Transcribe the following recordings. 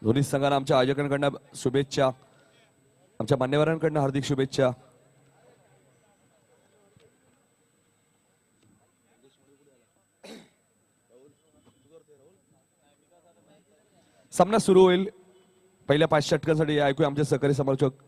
दोन्ही संघांना आमच्या आयोजकांकडून शुभेच्छा, आमच्या मान्यवरांकडून हार्दिक शुभेच्छा. सामना सुरू होईल. पहिल्या 5 षटकांसाठी ऐकूया आमचे सहकारी समालोचक.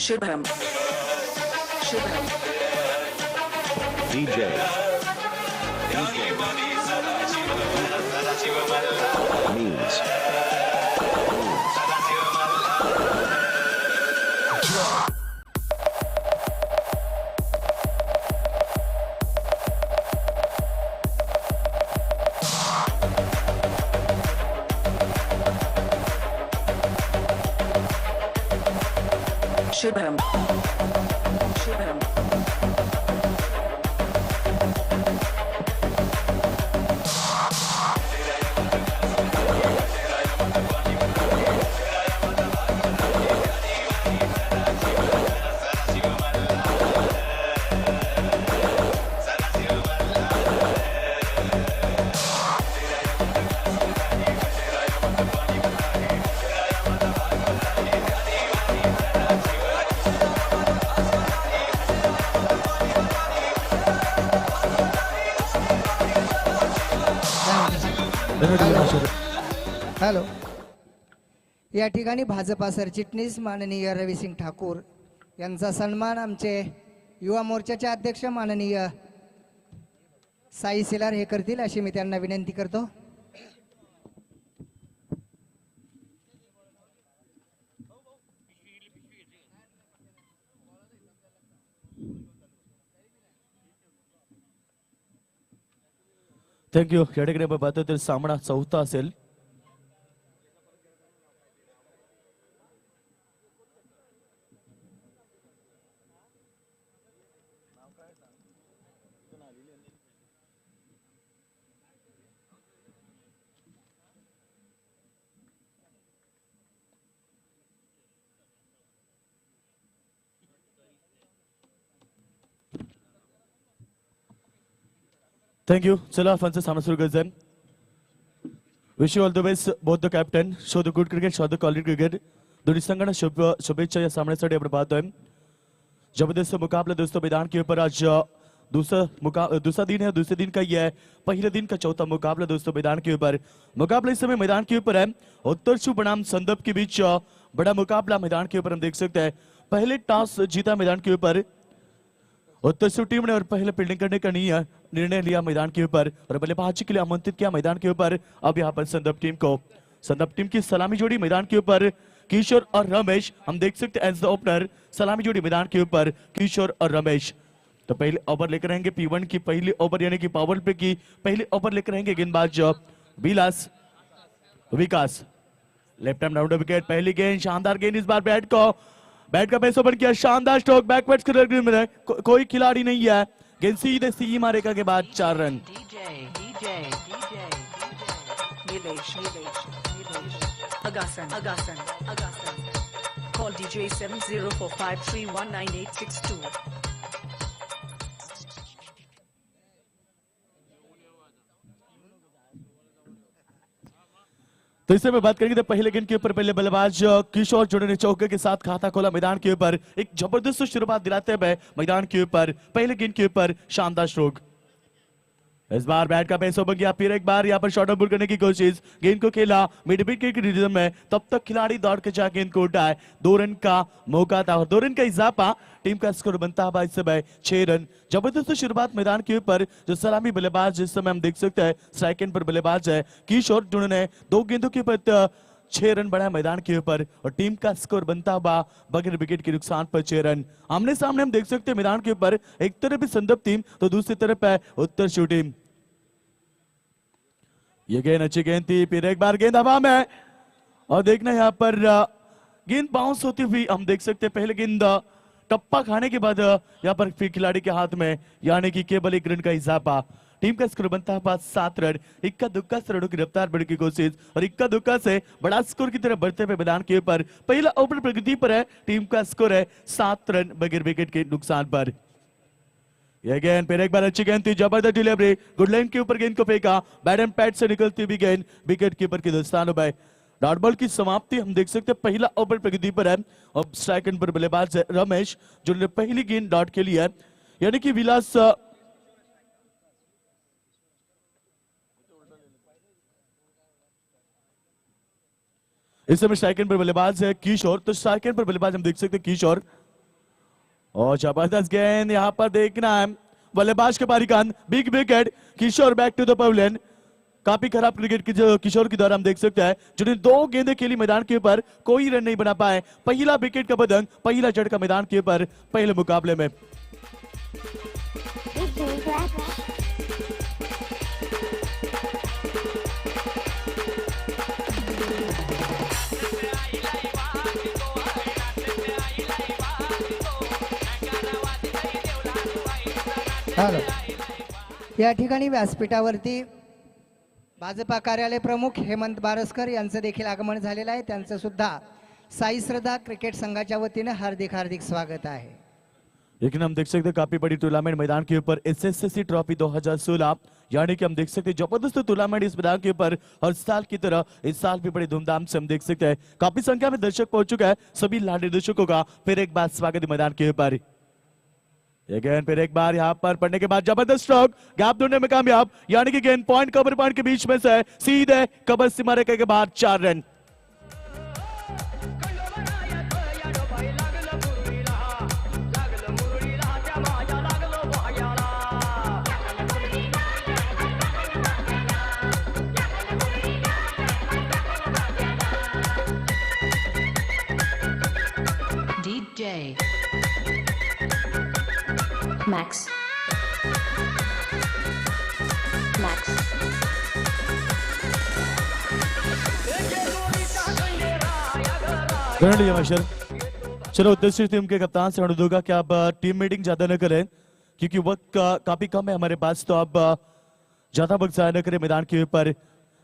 Shubham Shubham DJ Means Shubham Shubham hello. या ठिकाणी भाजपा सरचिटणीस माननीय रविसिंग ठाकूर यांचा सन्मान आमचे युवा मोर्चाचे अध्यक्ष माननीय साई सिलार हे करतील अशी मी त्यांना विनंती करतो. थँक्यू. या ठिकाणी आपण पाहतो तर सामना चौथा असेल. थँक्यू. चला फनचा सामना सुरू करायचा. Wish you all the best both the captain. Show the good cricket, show the quality cricket. दोनों संघांना शुभेच्छा या सामन्यासाठी आपण पाहतोय. जबरदस्त मुकाबला दोस्तों मैदान के ऊपर. आज दूसरा दिन है. दूसरे दिन का ये है पहले दिन का चौथा मुकाबला दोस्तों मैदान के ऊपर. मुकाबला इस समय मैदान के ऊपर है उत्तरशु बनाम संदर्भ के बीच बड़ा मुकाबला मैदान के ऊपर हम देख सकते हैं. पहले टॉस जीता मैदान के ऊपर उत्तरशु टीम ने और पहले फील्डिंग करने का निर्णय लिया मैदान के ऊपर और बल्लेबाजी के लिए आमंत्रित किया मैदान के ऊपर. अब यहाँ पर संदर्भ टीम को, संदर्भ टीम की सलामी जोड़ी मैदान के ऊपर किशोर और रमेश हम देख सकते हैं एज द ओपनर. सलामी जोड़ी मैदान के ऊपर किशोर और रमेश. तो पहले ओवर लेकर रहेंगे P1 की पहली ओवर यानी कि पावर प्ले की पहली ओवर लेकर रहेंगे गेंदबाज Vikas. Left hand rounder wicket. पहली गेंद, शानदार गेंद इस बार बैट का बेस ओपन किया. शानदार स्ट्रोक बैकवर्ड्स में कोई खिलाड़ी नहीं है. गेंद सीधे सीमा रेखा के बाद 4 रन. Call DJ 7045319862. तो इससे में बात करेंगे तो पहले गेंद के ऊपर पहले बल्लेबाज किशोर जोड़े ने चौके के साथ खाता खोला मैदान के ऊपर. एक जबरदस्त शुरुआत दिलाते हुए मैदान के ऊपर पहले गेंद के ऊपर शानदार स्ट्रोक. इस बार बैट का पेस ओपन किया. फिर एक बार यहाँ पर शॉर्ट पुल करने की कोशिश. गेंद को खेला मिड विकेट के रिदम में. तब तक खिलाड़ी दौड़ के जा गेंद को उठाए. 2 रन का मौका था और 2 रन का इजाफा. टीम का स्कोर बनता है इस समय 6 रन. जबरदस्त शुरुआत मैदान के ऊपर. जो सलामी बल्लेबाज जिस समय हम देख सकते हैं स्ट्राइक एंड पर बल्लेबाज है किशोर जिन्होंने 2 गेंदों के ऊपर 6 रन बढ़ा मैदान के ऊपर और टीम का स्कोर बनता हुआ बगैर विकेट के नुकसान पर 6 रन. आमने सामने हम देख सकते हैं मैदान के ऊपर एक तरफ भी संदर्भ टीम तो दूसरी तरफ है उत्तरशु टीम. ये गेंद अच्छी गेंद थी. फिर एक बार गेंद हवा में और देखना यहाँ पर गेंद बाउंस होती हुई हम देख सकते हैं. पहले गेंद टप्पा खाने के बाद यहाँ पर फिर खिलाड़ी के हाथ में यानी कि केवल 1 रन का इजाफा। टीम का स्कोर बनता है 7 रन। इक्का दुक्का से रनों की रफ्तार बढ़ने की कोशिश और इक्का दुक्का से बड़ा स्कोर की तरफ बढ़ते हुए मैदान के ऊपर पहला ओवर प्रगति पर है। टीम का स्कोर है 7 रन बगैर विकेट के नुकसान पर। ये गेंद फिर एक बार अच्छी गेंद थी, जबरदस्त डिलीवरी, गुड लाइन के ऊपर गेंद को फेंका, बैट एंड पैड से निकलती हुई गेंद विकेट कीपर के दस्तानों में। डॉट बॉल की समाप्ति हम देख सकते हैं पहला ओवर प्रगति पर है। अब स्ट्राइक एंड पर बल्लेबाज है रमेश, जिन्होंने पहली गेंद डॉट के लिए है, यानी कि विलास इस समय स्ट्राइक एंड पर बल्लेबाज है किशोर। तो स्ट्राइक एंड पर बल्लेबाज हम देख सकते हैं किशोर, और जबरदस्त गेंद यहां पर देखना है बल्लेबाज के बारी कान, big wicket, Kishore back to the pavilion. काफी खराब क्रिकेट की जो किशोर की दौरान हम देख सकते हैं, जिन्हें 2 गेंदें खेली मैदान के ऊपर, कोई रन नहीं बना पाए। पहला विकेट का बदंग, पहला झटका मैदान के ऊपर पहले मुकाबले में। हॅलो. या ठिकाणी व्यासपीठावरती भाजपा कार्यालय प्रमुख हेमंत बारसकर यांचं देखील आगमन झालेलं आहे. त्यांचं सुद्धा साई श्रद्धा क्रिकेट संघाच्या वतीने हार्दिक हार्दिक स्वागत आहे. लेकिन हम देख सकते हैं काफी बड़ी टूर्नामेंट मैदान के ऊपर एसएससी ट्रॉफी 2016, यानी कि हम देख सकते हैं जबरदस्त टूर्नामेंट इस मैदान के ऊपर हर साल की तरह इस साल भी बड़े धूमधाम से हम देख सकते हैं। काफी संख्या में दर्शक पहुंच चुका है। सभी लाडले दर्शकों का फिर एक बार स्वागत है मैदान के ऊपर। गेंद फिर एक बार यहां पर पड़ने के बाद जबरदस्त स्ट्रोक, गैप ढूंढने में कामयाब, यानी कि गेंद पॉइंट कवर पॉइंट के बीच में से सीधे कवर सीमा रेखा के बाद 4 रन। DJ Max. Max. चलो उत्तर टीम के कप्तान से अनुरोध होगा कि आप टीम मीटिंग ज्यादा न करें, क्योंकि वक्त काफी कम है हमारे पास, तो आप ज्यादा वक्त जाया न करें मैदान के ऊपर।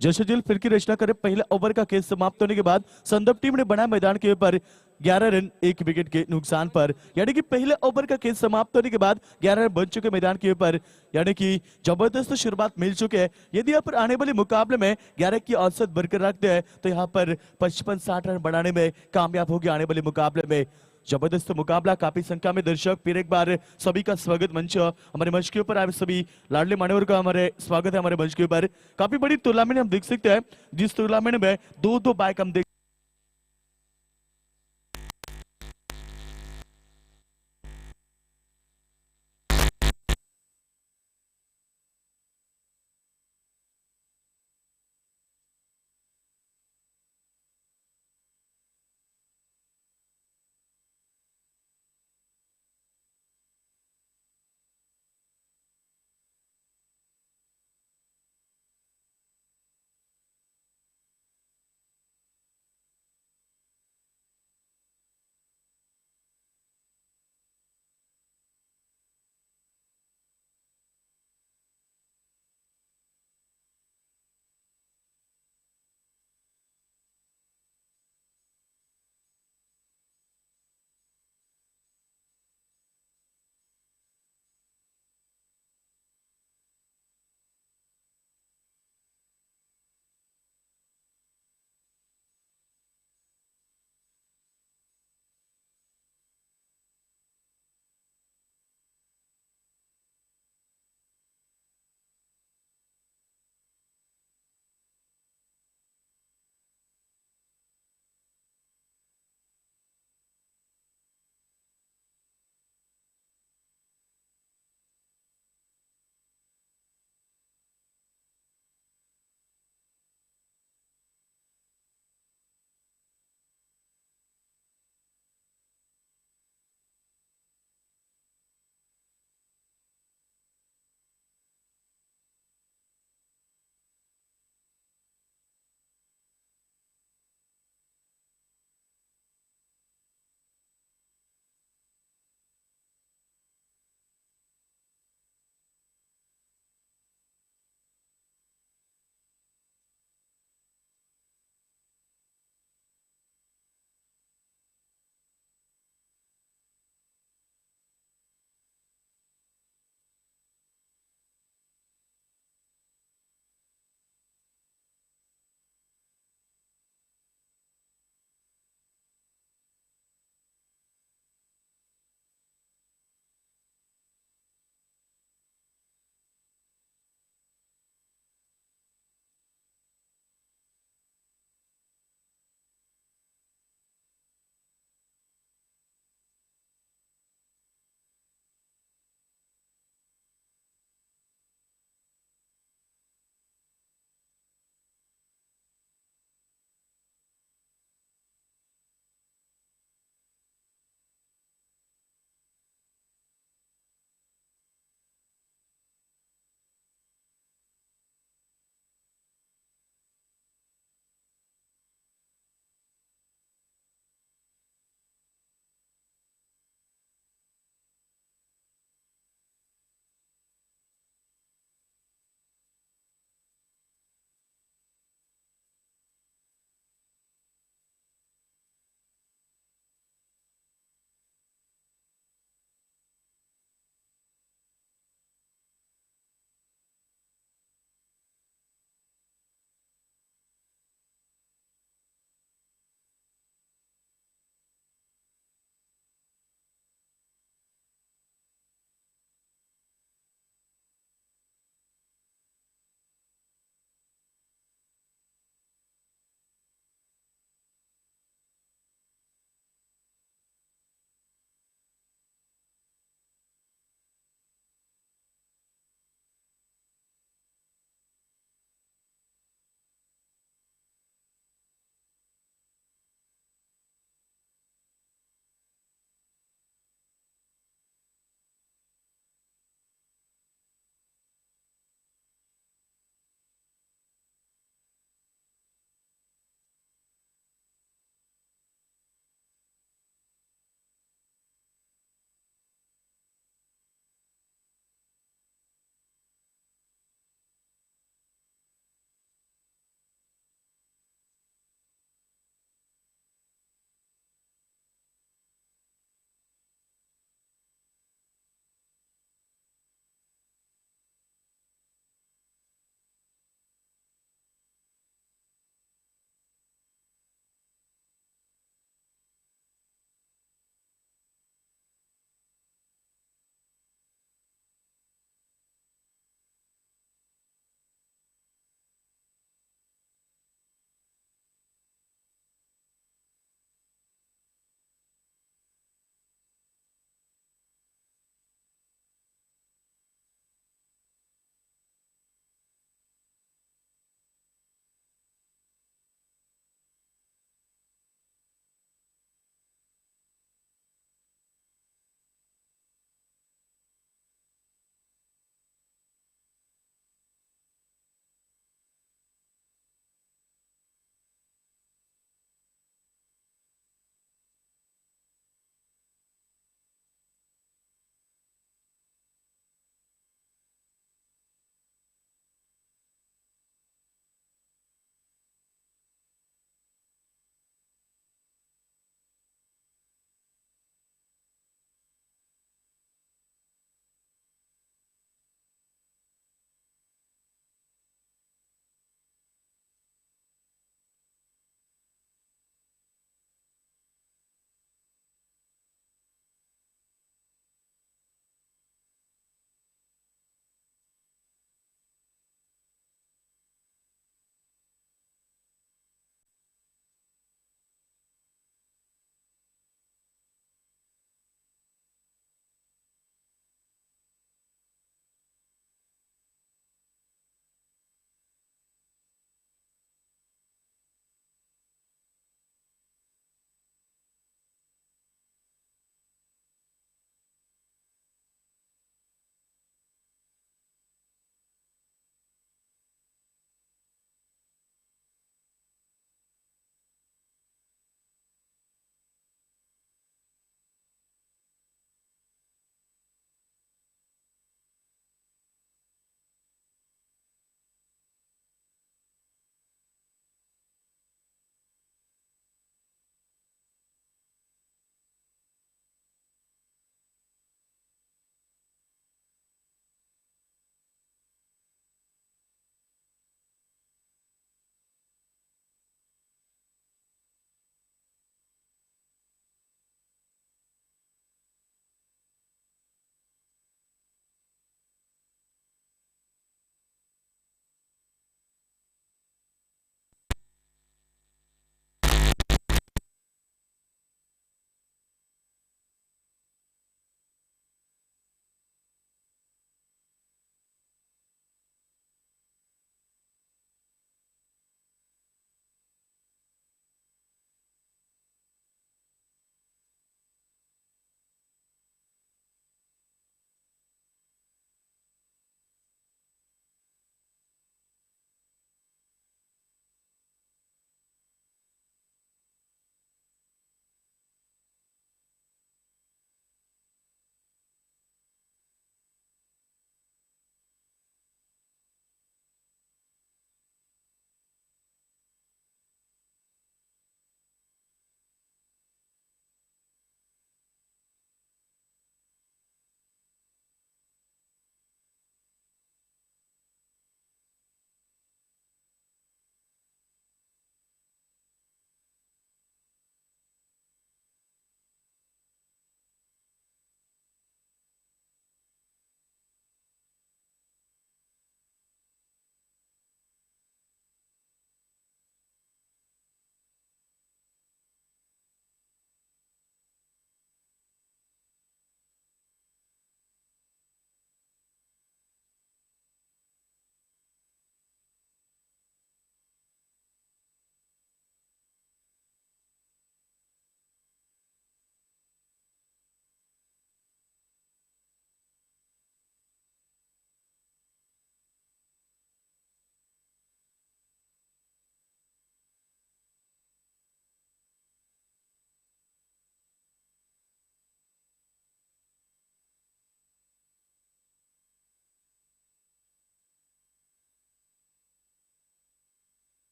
जशजल फिर की रचना करें। पहले ओवर का खेल समाप्त होने के बाद संदर्भ टीम ने बनाया मैदान के ऊपर 11 रन 1 विकेट के नुकसान पर, यानी कि पहले ओवर का खेल समाप्त होने के बाद 11 रन बन चुके मैदान के ऊपर, यानी कि जबरदस्त शुरुआत मिल चुके हैं। यदि यहाँ पर आने वाले मुकाबले में 11 की औसत बरकरार रखते हैं तो यहाँ पर 55-60 रन बनाने में कामयाब होगी आने वाले मुकाबले में। जबरदस्त मुकाबला, काफी संख्या में दर्शक, फिर एक बार सभी का स्वागत मंच हमारे मंच के ऊपर आए सभी लाडले मान्यवर का हमारे स्वागत है हमारे मंच के ऊपर। काफी बड़ी टूर्नामेंट हम देख सकते हैं, जिस टूर्नामेंट में 2-2 बाइक हम देख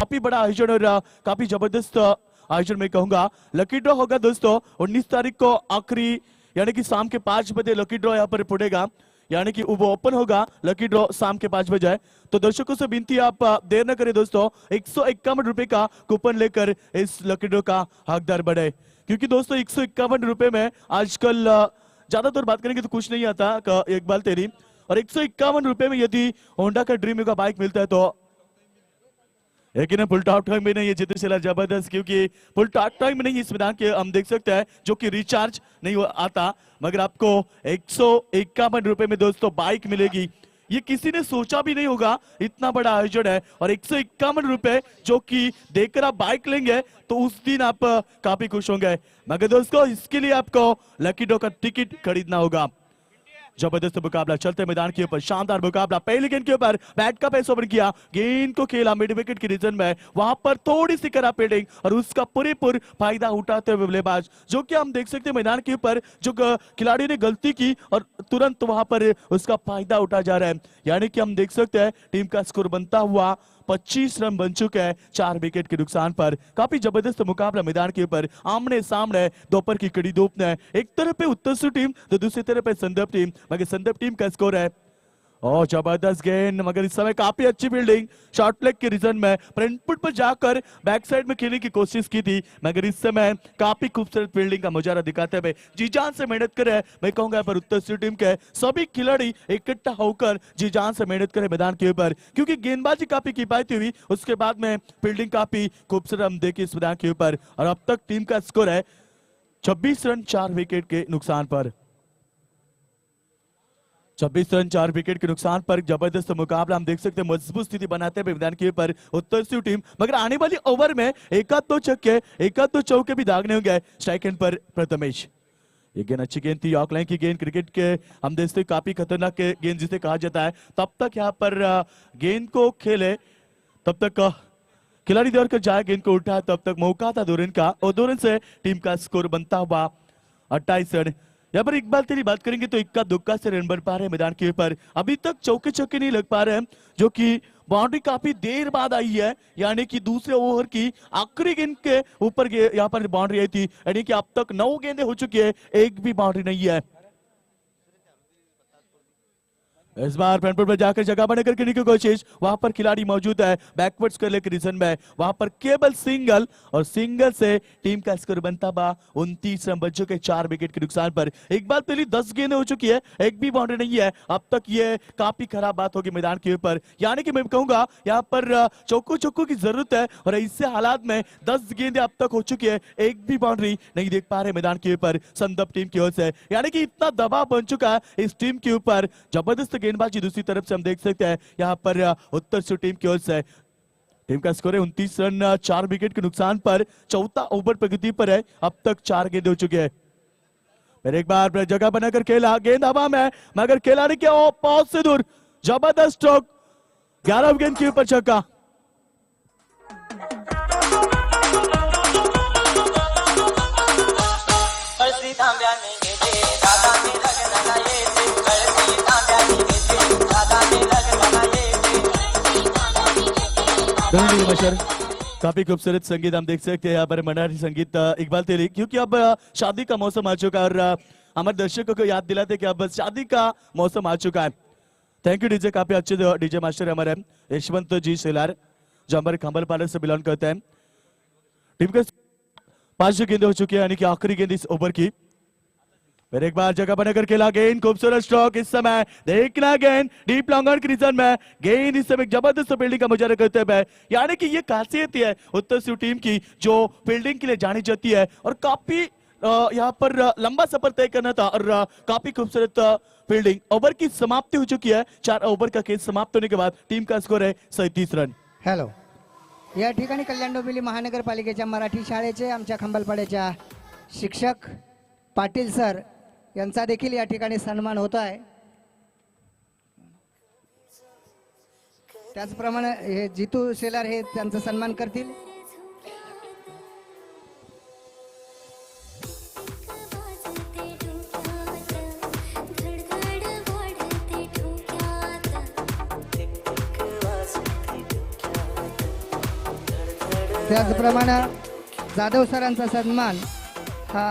काफी बड़ा आयोजन और काफी जबरदस्त आयोजन मैं कहूंगा। लकी ड्रॉ होगा दोस्तों 19 तारीख को आखिरी यानी कि शाम के 5 बजे लकी ड्रॉ यहाँ पर पड़ेगा, यानी कि वो ओपन होगा लकी ड्रॉ शाम के 5 बजे। तो दर्शकों से विनती आप देर न करें दोस्तों, 151 रुपए का कूपन लेकर इस लकी ड्रॉ का हकदार बने, क्योंकि दोस्तों 151 रुपए में आजकल ज्यादातर बात करेंगे तो कुछ नहीं आता एक बार तेरी, और 151 रुपए में यदि होंडा का ड्रीम का बाइक मिलता है तो लेकिन फुल टॉप टाइम में नहीं है जितने शेलर जबरदस्त, क्योंकि फुल टॉप टाइम में नहीं इस मैदान के हम देख सकते हैं जो कि रिचार्ज नहीं आता, मगर आपको 151 रुपए में दोस्तों बाइक मिलेगी। ये किसी ने सोचा भी नहीं होगा, इतना बड़ा आयोजन है, और 151 रुपए जो कि देकर आप बाइक लेंगे तो उस दिन आप काफी खुश होंगे। मगर दोस्तों इसके लिए आपको लकी ड्रॉ का टिकट खरीदना होगा। जबरदस्त मुकाबला चलते मैदान के ऊपर, शानदार मुकाबला। पहले गेंद के ऊपर बैट का पेस ओवर किया, गेंद को खेला मिड विकेट की रीजन में, वहां पर थोड़ी सी करा फील्डिंग और उसका पूरेपूर फायदा उठाते हुए बल्लेबाज, जो कि हम देख सकते हैं मैदान के ऊपर जो खिलाड़ी ने गलती की और तुरंत वहां पर उसका फायदा उठा जा रहा है, यानी कि हम देख सकते हैं टीम का स्कोर बनता हुआ 25 रन बन चुके हैं 4 विकेट के नुकसान पर। काफी जबरदस्त मुकाबला मैदान के ऊपर, आमने सामने दोपहर की कड़ी धूप में, एक तरफ पे उत्तरसू टीम तो दूसरी तरफ पे संदर्भ टीम, मगर संदर्भ टीम का स्कोर है और जबरदस्त गेंद, मगर इस समय काफी अच्छी फील्डिंग शॉर्ट लेग के रीजन में फ्रंट फुट पर जाकर बैक साइड में खेलने की कोशिश की थी, मगर इस समय काफी खूबसूरत फील्डिंग का मुजाहरा दिखाते हुए जी जान से मेहनत करे, मैं कहूंगा पर उत्तर टीम के सभी खिलाड़ी इकट्ठा होकर जी जान से मेहनत करे मैदान के ऊपर, क्योंकि गेंदबाजी काफी किफायती हुई, उसके बाद में फील्डिंग काफी खूबसूरत हम देखे इस मैदान के ऊपर, और अब तक टीम का स्कोर है 26 रन 4 विकेट के नुकसान पर। 26 रन 4 विकेट के नुकसान पर जबरदस्त मुकाबला हम देख सकते हैं, मजबूत स्थिति बनाते हुए मैदान के ऊपर उत्तर टीम, मगर आने वाली ओवर में एक आध दो छक्के एक आध दो चौके भी दागने होंगे स्ट्राइक एंड पर प्रथमेश। ये गेंद अच्छी गेंद थी, ऑकलैंड की गेंद क्रिकेट के हम देखते काफी खतरनाक गेंद जिसे कहा जाता है, तब तक यहाँ पर गेंद को खेले तब तक खिलाड़ी दौड़ कर जाए, गेंद को उठा तब तक मौका था 2 रन का, और 2 रन से टीम का स्कोर बनता हुआ 28 रन। यहाँ पर एक बार तेरी बात करेंगे तो इक्का दुक्का से रन बन पा रहे हैं मैदान के ऊपर, अभी तक चौके छक्के नहीं लग पा रहे हैं, जो कि बाउंड्री काफी देर बाद आई है, यानी कि दूसरे ओवर की आखिरी गेंद के ऊपर यहाँ पर बाउंड्री आई थी, यानी कि अब तक 9 गेंदें हो चुकी है, एक भी बाउंड्री नहीं है। इस बार फ्रंट फुट पर जाकर जगह बनाकर खेलने की कोशिश, वहां पर खिलाड़ी मौजूद है बैकवर्ड्स कर लेकर रीजन में, वहां पर केवल सिंगल, और सिंगल से टीम का स्कोर बनता बा 29 रन बच्चों के 4 विकेट के नुकसान पर। एक बार पहले 10 गेंदें हो चुकी है, एक भी बाउंड्री नहीं है, अब तक ये काफी खराब बात होगी मैदान के ऊपर, यानी कि मैं कहूंगा यहाँ पर चौको चौको की जरूरत है, और ऐसे हालात में 10 गेंदें अब तक हो चुकी है, एक भी बाउंड्री नहीं देख पा रहे मैदान के ऊपर संदर्भ टीम की ओर से, यानी कि इतना दबाव बन चुका है इस टीम के ऊपर। जबरदस्त गेंदबाजी दूसरी तरफ से हम देख सकते हैं यहां पर उत्तर से टीम की ओर से, टीम का स्कोर है 29 रन 4 विकेट के नुकसान पर, चौथा ओवर प्रगति पर है, अब तक 4 गेंद हो चुके हैं। फिर एक बार जगह बनाकर खेला, गेंद हवा में, मगर खिलाड़ी के पहुंच से दूर, जबरदस्त स्ट्रोक, 11 गेंद के ऊपर छक्का। काफी खूबसूरत संगीत हम देख सकते हैं यहाँ पर, मराठी संगीत इकबाल तेरी, क्योंकि अब शादी का मौसम आ चुका है, और हमारे दर्शकों को याद दिलाते कि अब शादी का मौसम आ चुका है। थैंक यू डीजे, काफी अच्छे डीजे मास्टर हमारे यशवंत जी शेलार, जो हमारे खंबल पार्लर से बिलोंग करते हैं। टीम के 5 गेंदें हो चुकी है, यानी कि आखिरी गेंद इस ओवर की। फिर एक बार जगह बनाकर खेला, गेंद खूबसूरत स्ट्रोक, इस समय देखना गेंद डीप लॉन्ग ऑन की रीजन में, गेंद इस समय जबरदस्त फील्डिंग का मुजाहरा करते हुए, यानी कि ये खासियत है उत्तर सी टीम की जो फील्डिंग के लिए जानी जाती है, और काफी यहाँ पर लंबा सफर तय करना था, और काफी खूबसूरत फील्डिंग। ओवर की समाप्ति हो चुकी है, 4 ओवर का खेल समाप्त होने के बाद टीम का स्कोर है 37 रन। हॅलो, या ठिकाणी कल्याण डोंबिवली महानगरपालिकेच्या मराठी शाळेचे आमच्या खंबालपाड्याच्या शिक्षक पाटील सर यांचा देखील या ठिकाणी सन्मान होत आहे। त्याचप्रमाणे हे जितू शेलार हे त्यांचा सन्मान करतील। त्याचप्रमाणे जाधव सरांचा सन्मान हा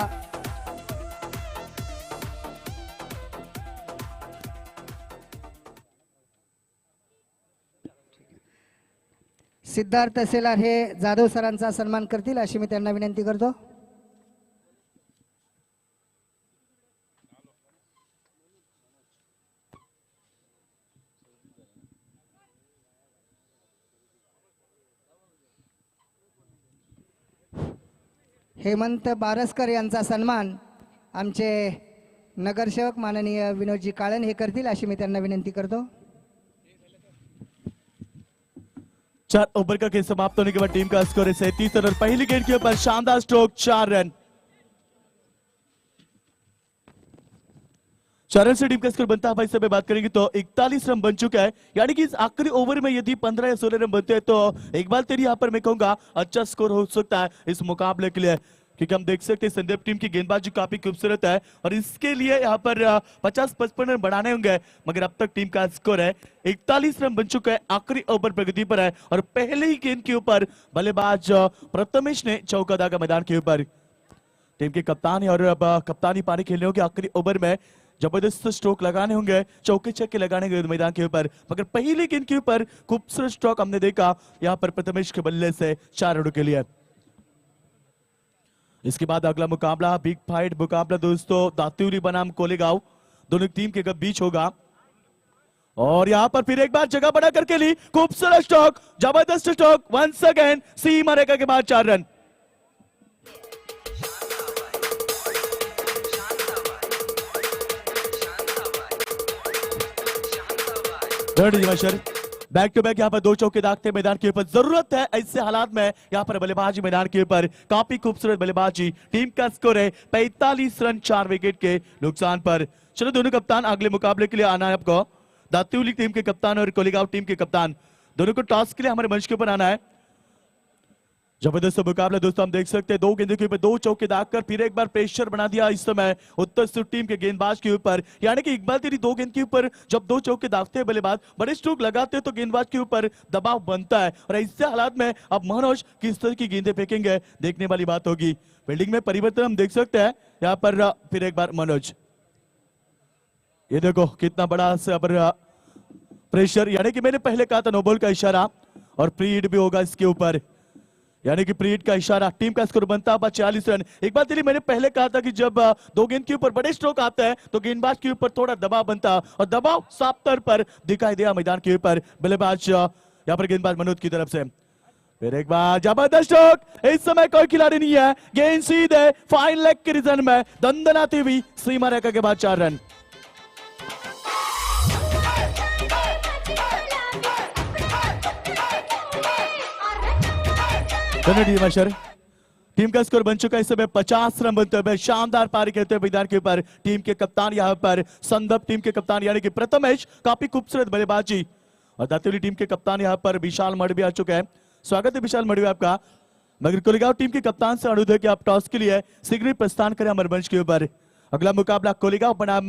सिद्धार्थ सेलार हे जाधव सरांचा सन्मान करतील अशी मी त्यांना विनंती करतो. हेमंत बारसकर यांचा सन्मान आमचे नगरसेवक माननीय विनोदजी काळन हे करतील अशी मी त्यांना विनंती करतो. 4 ओवर का खेल समाप्त होने के बाद टीम का स्कोर है 37 रन और पहली गेंद के ऊपर शानदार स्ट्रोक 4 रन. 4 रन से टीम का स्कोर बनता है. भाई समय बात करेंगे तो 41 रन बन चुका है, यानी कि इस आखिरी ओवर में यदि 15 या 16 रन बनते हैं तो एक बार तेरी यहाँ पर मैं कहूंगा अच्छा स्कोर हो सकता है इस मुकाबले के लिए, क्योंकि हम देख सकते हैं संदीप टीम की गेंदबाजी काफी खूबसूरत है और इसके लिए यहाँ पर 50-55 रन बढ़ाने होंगे, मगर अब तक टीम का स्कोर है 41 रन बन चुका है. आखिरी ओवर प्रगति पर है और पहले ही गेंद के ऊपर बल्लेबाज प्रथमेश ने चौका दागा मैदान के ऊपर. टीम के कप्तान और अब कप्तानी पानी खेलने होगी. आखिरी ओवर में जबरदस्त स्ट्रोक लगाने होंगे, चौके छक्के लगाने होंगे मैदान के ऊपर, मगर पहली गेंद के ऊपर खूबसूरत स्ट्रोक हमने देखा यहाँ पर प्रथमेश के बल्ले से 4 रनों के लिए. इसके बाद अगला मुकाबला बिग फाइट मुकाबला दोस्तों दातिउली बनाम कोलेगांव दोनों टीम के बीच होगा. और यहां पर फिर एक बार जगह बना करके ली खूबसूरत स्ट्रोक, जबरदस्त स्ट्रोक वंस अगेन सीमा रेखा के बाद 4 रन. बैक टू बैक यहाँ पर 2 चौके दागते मैदान के ऊपर. जरूरत है ऐसे हालात में यहाँ पर बल्लेबाजी मैदान के ऊपर, काफी खूबसूरत बल्लेबाजी. टीम का स्कोर है 45 रन 4 विकेट के नुकसान पर. चलो दोनों कप्तान अगले मुकाबले के लिए आना है आपको. दातिउली टीम के कप्तान और कोलेगांव टीम के कप्तान दोनों को टॉस के लिए हमारे मंच के ऊपर आना है. जबरदस्त मुकाबला दोस्तों हम देख सकते हैं 2 गेंदों के ऊपर 2 चौके दागकर फिर एक बार प्रेशर बना दिया इस समय उत्तर सुर टीम के गेंदबाज के ऊपर, यानी कि इकबाल तेरी 2 गेंद के ऊपर जब 2 चौके दागते हैं बल्लेबाज, बड़े स्ट्रोक लगाते हैं तो गेंदबाज के ऊपर दबाव बनता है और ऐसे हालात में अब मनोज किस तरह की गेंदें फेंकेंगे देखने वाली बात होगी. फील्डिंग में परिवर्तन हम देख सकते हैं यहाँ पर फिर एक बार मनोज, ये देखो कितना बड़ा प्रेशर, यानी कि मैंने पहले कहा था नो बॉल का इशारा और प्री हिट भी होगा इसके ऊपर, यानी कि प्री हिट का इशारा. टीम का स्कोर बनता है 46 रन. एक बात तेरी मैंने पहले कहा था कि जब 2 गेंद के ऊपर बड़े स्ट्रोक आते हैं तो गेंदबाज के ऊपर थोड़ा दबाव बनता और दबाव साफ तौर पर दिखाई दिया मैदान के ऊपर बल्लेबाज यहाँ पर गेंदबाज मनोज की तरफ से. फिर एक बार जबरदस्त स्ट्रोक, इस समय कोई खिलाड़ी नहीं है, गेंद सीधे फाइन लेग के रीजन में दंदनाती हुई सीमा रेखा के बाद 4 रन. टीम का स्कोर बन चुका है इस समय 50 रन बनते हुए शानदार पारी खेलते हुए मैदान के ऊपर. टीम के कप्तान यहाँ पर संदीप टीम के कप्तान यानी कि प्रथमेश, काफी खूबसूरत बल्लेबाजी. और दातिउली टीम के कप्तान यहाँ पर विशाल मड़वी आ चुके हैं. स्वागत है विशाल मड़वी आपका. मगर कोलेगांव टीम के कप्तान से अनुरोध है कि आप टॉस के लिए शीघ्र प्रस्थान करें हमारे मंच के ऊपर. अगला मुकाबला कोलेगांव बनाम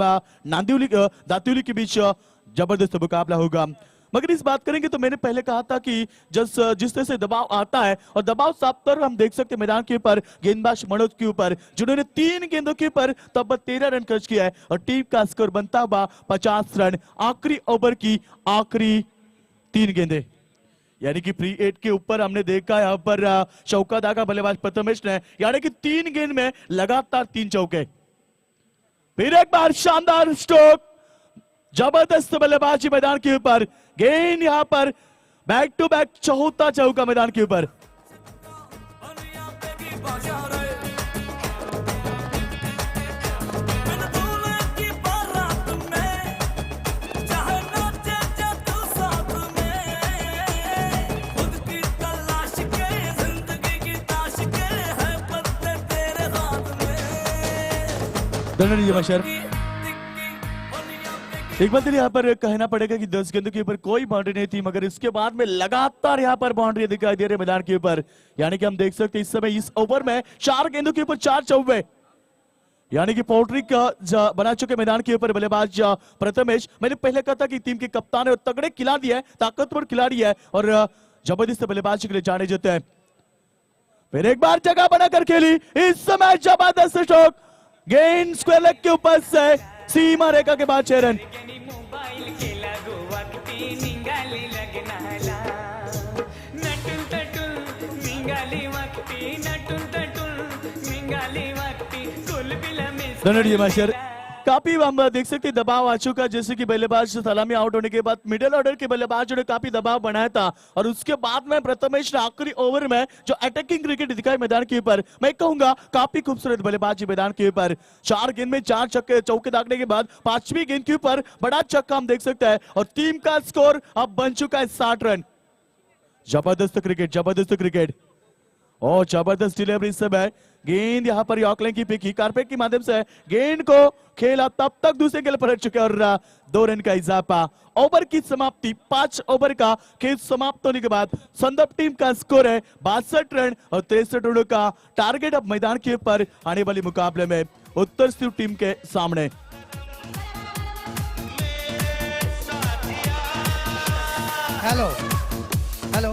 दातिउली के बीच जबरदस्त मुकाबला होगा. मगर इस बात करेंगे तो मैंने पहले कहा था कि जिस तरह से दबाव आता है और दबाव साफ तौर हम देख सकते हैं मैदान के ऊपर गेंदबाज मनोज के ऊपर, जिन्होंने 3 गेंदों के ऊपर तब 13 रन खर्च किया है और टीम का स्कोर बनता हुआ 50 रन. आखिरी ओवर की आखिरी 3 गेंदें, यानी कि प्री 8 के ऊपर हमने देखा यहाँ पर चौका दागा बल्लेबाज प्रथमेश ने, यानी कि 3 गेंद में लगातार 3 चौके. फिर एक बार शानदार स्ट्रोक, जबरदस्त बल्लेबाजी मैदान के ऊपर. गेंद यहां पर बैक टू बैक चौथा चौका मैदान के ऊपर. एक बात यहाँ पर कहना पड़ेगा कि 10 गेंदों के ऊपर कोई बाउंड्री नहीं थी, मगर इसके बाद में लगातार यहाँ पर बाउंड्री दिखाई दे रही है मैदान के ऊपर. यानी कि हम देख सकते हैं इस समय इस ओवर में 4 गेंदों के ऊपर 4 चौके, यानी कि पोल्ट्री का बना चुके मैदान के ऊपर बल्लेबाज प्रथमेश. मैंने पहले कहा था कि टीम के कप्तान है और तगड़े खिलाड़ी है, ताकतवर खिलाड़ी है और जबरदस्त बल्लेबाजी के लिए जाने जाते हैं. फिर एक बार जगह बनाकर खेली, इस समय जबरदस्त स्ट्रोक, गेंद स्क्वायर लेग के ऊपर से सीमा रेखा के बाद 6 रन। मोबाईल केला गोवाकती निघाली लग्नाला नटून तटून निघाली वागती नटून तटून निघाली वागती कुलबिला मिस धन्यवाद मास्टर। काफी हम देख सकते हैं दबाव आ चुका, जैसे कि बल्लेबाज सलामी आउट होने के बाद मिडिल ऑर्डर के बल्लेबाज ने काफी दबाव बनाया था और उसके बाद में प्रथमेश ने आखिरी ओवर में जो अटैकिंग क्रिकेट दिखाई मैदान के ऊपर, मैं कहूंगा काफी खूबसूरत बल्लेबाजी मैदान के ऊपर। 4 गेंद में 4 चक्के चौके दागने के बाद 5वीं गेंद के ऊपर बड़ा चक्का हम देख सकते हैं और टीम का स्कोर अब बन चुका है 60 रन। जबरदस्त क्रिकेट, जबरदस्त क्रिकेट और जबरदस्त डिलीवरी इस समय। गेंद यहां पर यॉर्कलैंड की पिकी कारपेट के माध्यम से गेंद को खेला, तब तक दूसरे गेंद पर हट चुके और 2 रन का इजाफा। ओवर की समाप्ति, 5 ओवर का खेल समाप्त होने के बाद संदर्भ टीम का स्कोर है 62 रन और 63 रनों का टारगेट अब मैदान के ऊपर आने वाले मुकाबले में उत्तर सिंध टीम के सामने। हॅलो हॅलो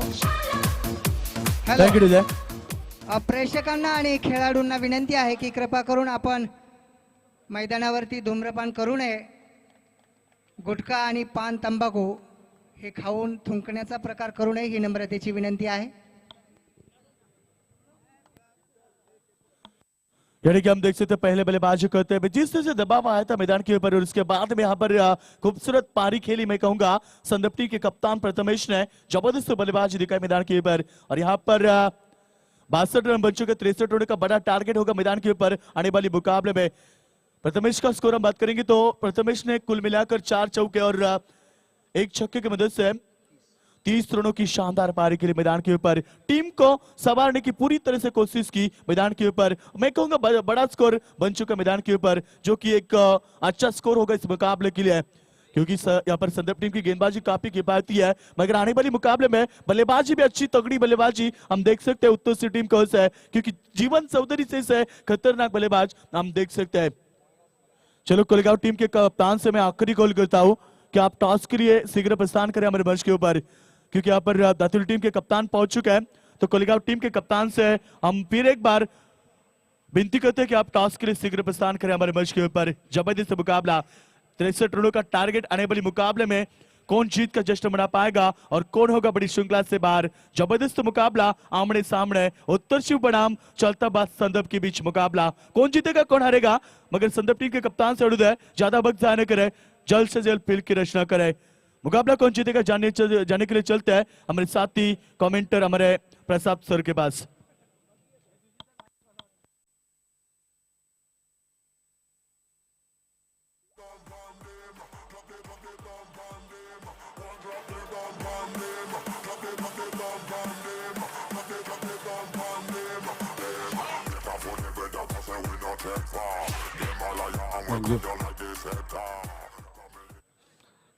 थैंक यू विजय। प्रेक्षकांना आणि खेळाडूंना विनंती आहे की कृपा करून आपण मैदानावरती धूम्रपान करू नये। गुटखा आणि पान तंबाखू हे खाऊन थुंकण्याचा प्रकार करू नये ही नम्रतेची विनंती आहे। यानी कि हम देख सकते हैं पहले बल्लेबाजी करते हैं जिस तरह से दबाव आया था मैदान के ऊपर और उसके बाद में यहाँ पर खूबसूरत पारी खेली, मैं कहूंगा संदर्भ टीम के कप्तान प्रथमेश ने जबरदस्त बल्लेबाजी दिखाई मैदान के ऊपर और यहाँ पर 62 रन बन चुके, 63 रनों का बड़ा टारगेट होगा मैदान के ऊपर आने वाली मुकाबले में। प्रथमेश का स्कोर हम बात करेंगे तो प्रथमेश ने कुल मिलाकर 4 चौके और 1 छक्के की मदद से 30 रनों की शानदार पारी के लिए मैदान के ऊपर टीम को संवारने की पूरी तरह से कोशिश की मैदान के ऊपर। मैं कहूंगा बड़ा स्कोर बन चुका मैदान के ऊपर, जो कि एक अच्छा स्कोर होगा इस मुकाबले के लिए, क्योंकि यहाँ पर संदर्भ टीम की गेंदबाजी काफी किफायती है। मगर आने वाली मुकाबले में बल्लेबाजी भी अच्छी तगड़ी बल्लेबाजी हम देख सकते हैं उत्तर सिंध टीम को है, क्योंकि जीवन चौधरी से खतरनाक बल्लेबाज हम देख सकते हैं। चलो कोलेगांव टीम के कप्तान से मैं आखिरी कॉल करता हूं कि आप टॉस के लिए शीघ्र प्रस्थान करें हमारे मंच के ऊपर, क्योंकि यहाँ पर दातुल टीम के कप्तान पहुंच चुके हैं। तो कोलेगांव टीम के कप्तान से हम फिर एक बार विनती करते हैं कि आप टॉस के लिए शीघ्र प्रस्थान करें हमारे मंच के ऊपर। जबरदस्त मुकाबला, 63 रनों का टारगेट आने वाली मुकाबले में कौन जीत का जश्न मना पाएगा और कौन होगा बड़ी श्रृंखला से बाहर। जबरदस्त मुकाबला आमने सामने, उत्तर शिव बनाम चलता बात संदर्भ के बीच मुकाबला, कौन जीतेगा कौन हारेगा। मगर संदर्भ टीम के कप्तान से अनुरोध है ज्यादा वक्त जाया न करे, जल्द से जल्द फील्ड की रचना करे। मुकाबला कौन जीतेगा जाने के लिए चलते हैं हमारे साथी कमेंटर हमारे प्रसाद सर के पास।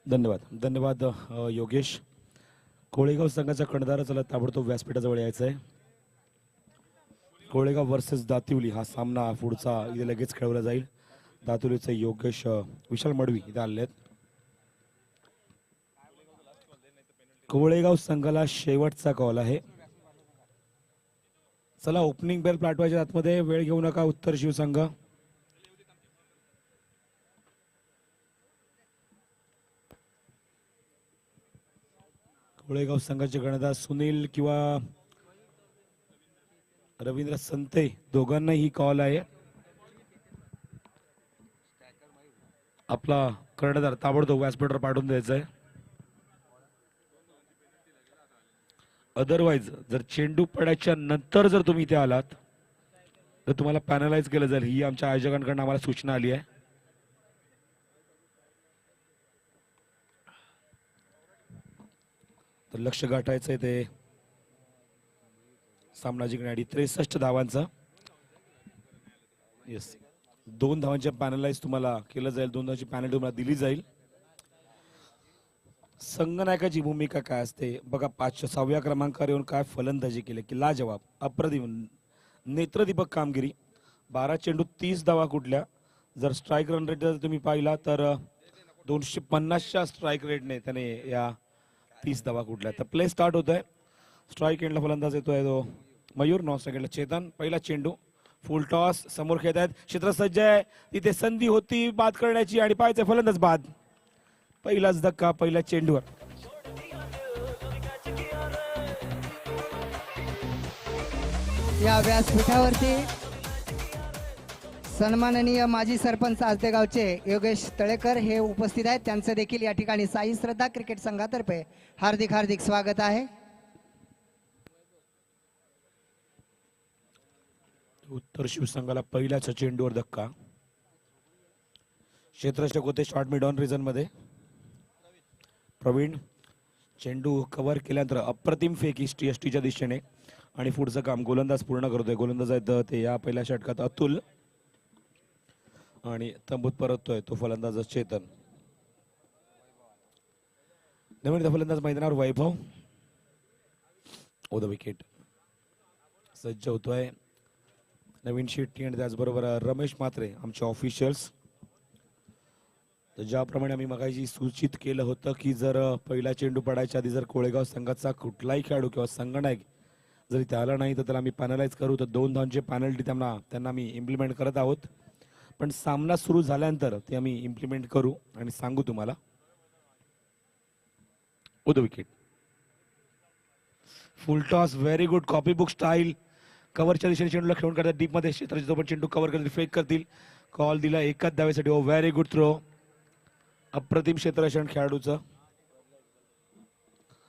धन्यवाद धन्यवाद योगेश। कोळेगाव संघाचा कर्णधार चला ताबडतोब व्यासपीठाजवळ यायचा आहे। कोळेगाव वर्सेस दातिवली हा सामना पुढचा इथे लगेच खेळवला जाईल। दातिवलीचे योगेश विशाल मडवी इथे आले आहेत। कोळेगाव संघाला शेवटचा कॉल आहे। चला ओपनिंग बेल प्लॅटफॉर्मच्या आतमध्ये वेळ घेऊ नका उत्तर शिवसंघ। कोळेगाव संघाचे कर्णधार सुनील किंवा रवींद्र संते दोघांनाही कॉल आहे। आपला कर्णधार ताबडतोब व्यासपीठावर पाठवून द्यायचा आहे। अदरवाइज जर चेंडू पडायच्या नंतर जर तुम्ही इथे आलात तर तुम्हाला पॅनलाइज केलं जाईल, ही आमच्या आयोजकांकडून आम्हाला सूचना आली आहे। तर लक्ष गाठायचंय ते सामना जिंकण्यासाठी 63 धावांचा। येस, 2 धावांचे पॅनलाइज तुम्हाला केलं जाईल, 2 धावांची पॅनल्टी तुम्हाला दिली जाईल। संघनायकाची भूमिका काय असते बघा, 6व्या क्रमांकावर येऊन काय फलंदाजी केली की लाजवाब अप्रतिम नेत्रदीपक कामगिरी। 12 चेंडू 30 धावा कुठल्या। जर स्ट्राईक रन रेट जर तुम्ही पाहिला तर 250च्या स्ट्राईक रेटने त्याने या 30 धावा कुठल्या। तर प्ले स्टार्ट होत आहे। स्ट्राईक एंडला फलंदाज येतोय तो मयूर 9 सेकंडला चेतन. पहिला चेंडू फुल टॉस समोर खेळत आहेत. क्षेत्र सज्ज आहे. तिथे संधी होती बाद करण्याची आणि पाहायचं फलंदाज बाद. पहिलाच धक्का पहिल्या चेंडूवर. या व्यासपीठावरती सन्माननीय माजी सरपंच आजदेगावचे योगेश तळेकर हे उपस्थित आहेत. त्यांचं देखील या ठिकाणी साई श्रद्धा क्रिकेट संघातर्फे हार्दिक हार्दिक स्वागत आहे. उत्तर शिवसंघाला पहिल्याच चेंडूवर धक्का. क्षेत्ररक्षक होते शॉर्ट मिड ऑन रिझन मध्ये. प्रवीण चेंडू कव्हर केल्यानंतर अप्रतिम फेक एसटीच्या दिशेने आणि पुढचं काम गोलंदाज पूर्ण करतोय. गोलंदाज आहेत ते या पहिल्या षटकात अतुल आणि तंबूत परततोय तो फलंदाज चेतन. नवीन फलंदाज मैदानावर वैभव. ओ द विकेट. सज्ज होतोय नवीन शेट्टी आणि त्याचबरोबर रमेश म्हात्रे आमचे ऑफिशियल्स. तर ज्याप्रमाणे आम्ही मगाशी सूचित केलं होतं की जर पहिला चेंडू पडायच्या आधी जर कोळेगाव संघाचा कुठलाही खेळाडू किंवा संगणक जरी त्याला नाही तर त्याला आम्ही पॅनलाइज करू. तर 2 धावांचे पॅनल्टी त्यांना आम्ही इम्प्लिमेंट करत आहोत. पण सामना सुरू झाल्यानंतर ते आम्ही इम्प्लिमेंट करू आणि सांगू तुम्हाला. Oh the wicket. Full toss very good copy book style. कव्हरच्या दिशेने चेंडूला खेळून करतात डीप मध्ये. क्षेत्राची जो पण चेंडू कव्हर करतील फेक करतील. कॉल दिला एकाच धावेसाठी. ओ व्हेरी गुड थ्रो. अप्रतिम क्षेत्ररक्षण खेळाडूचं.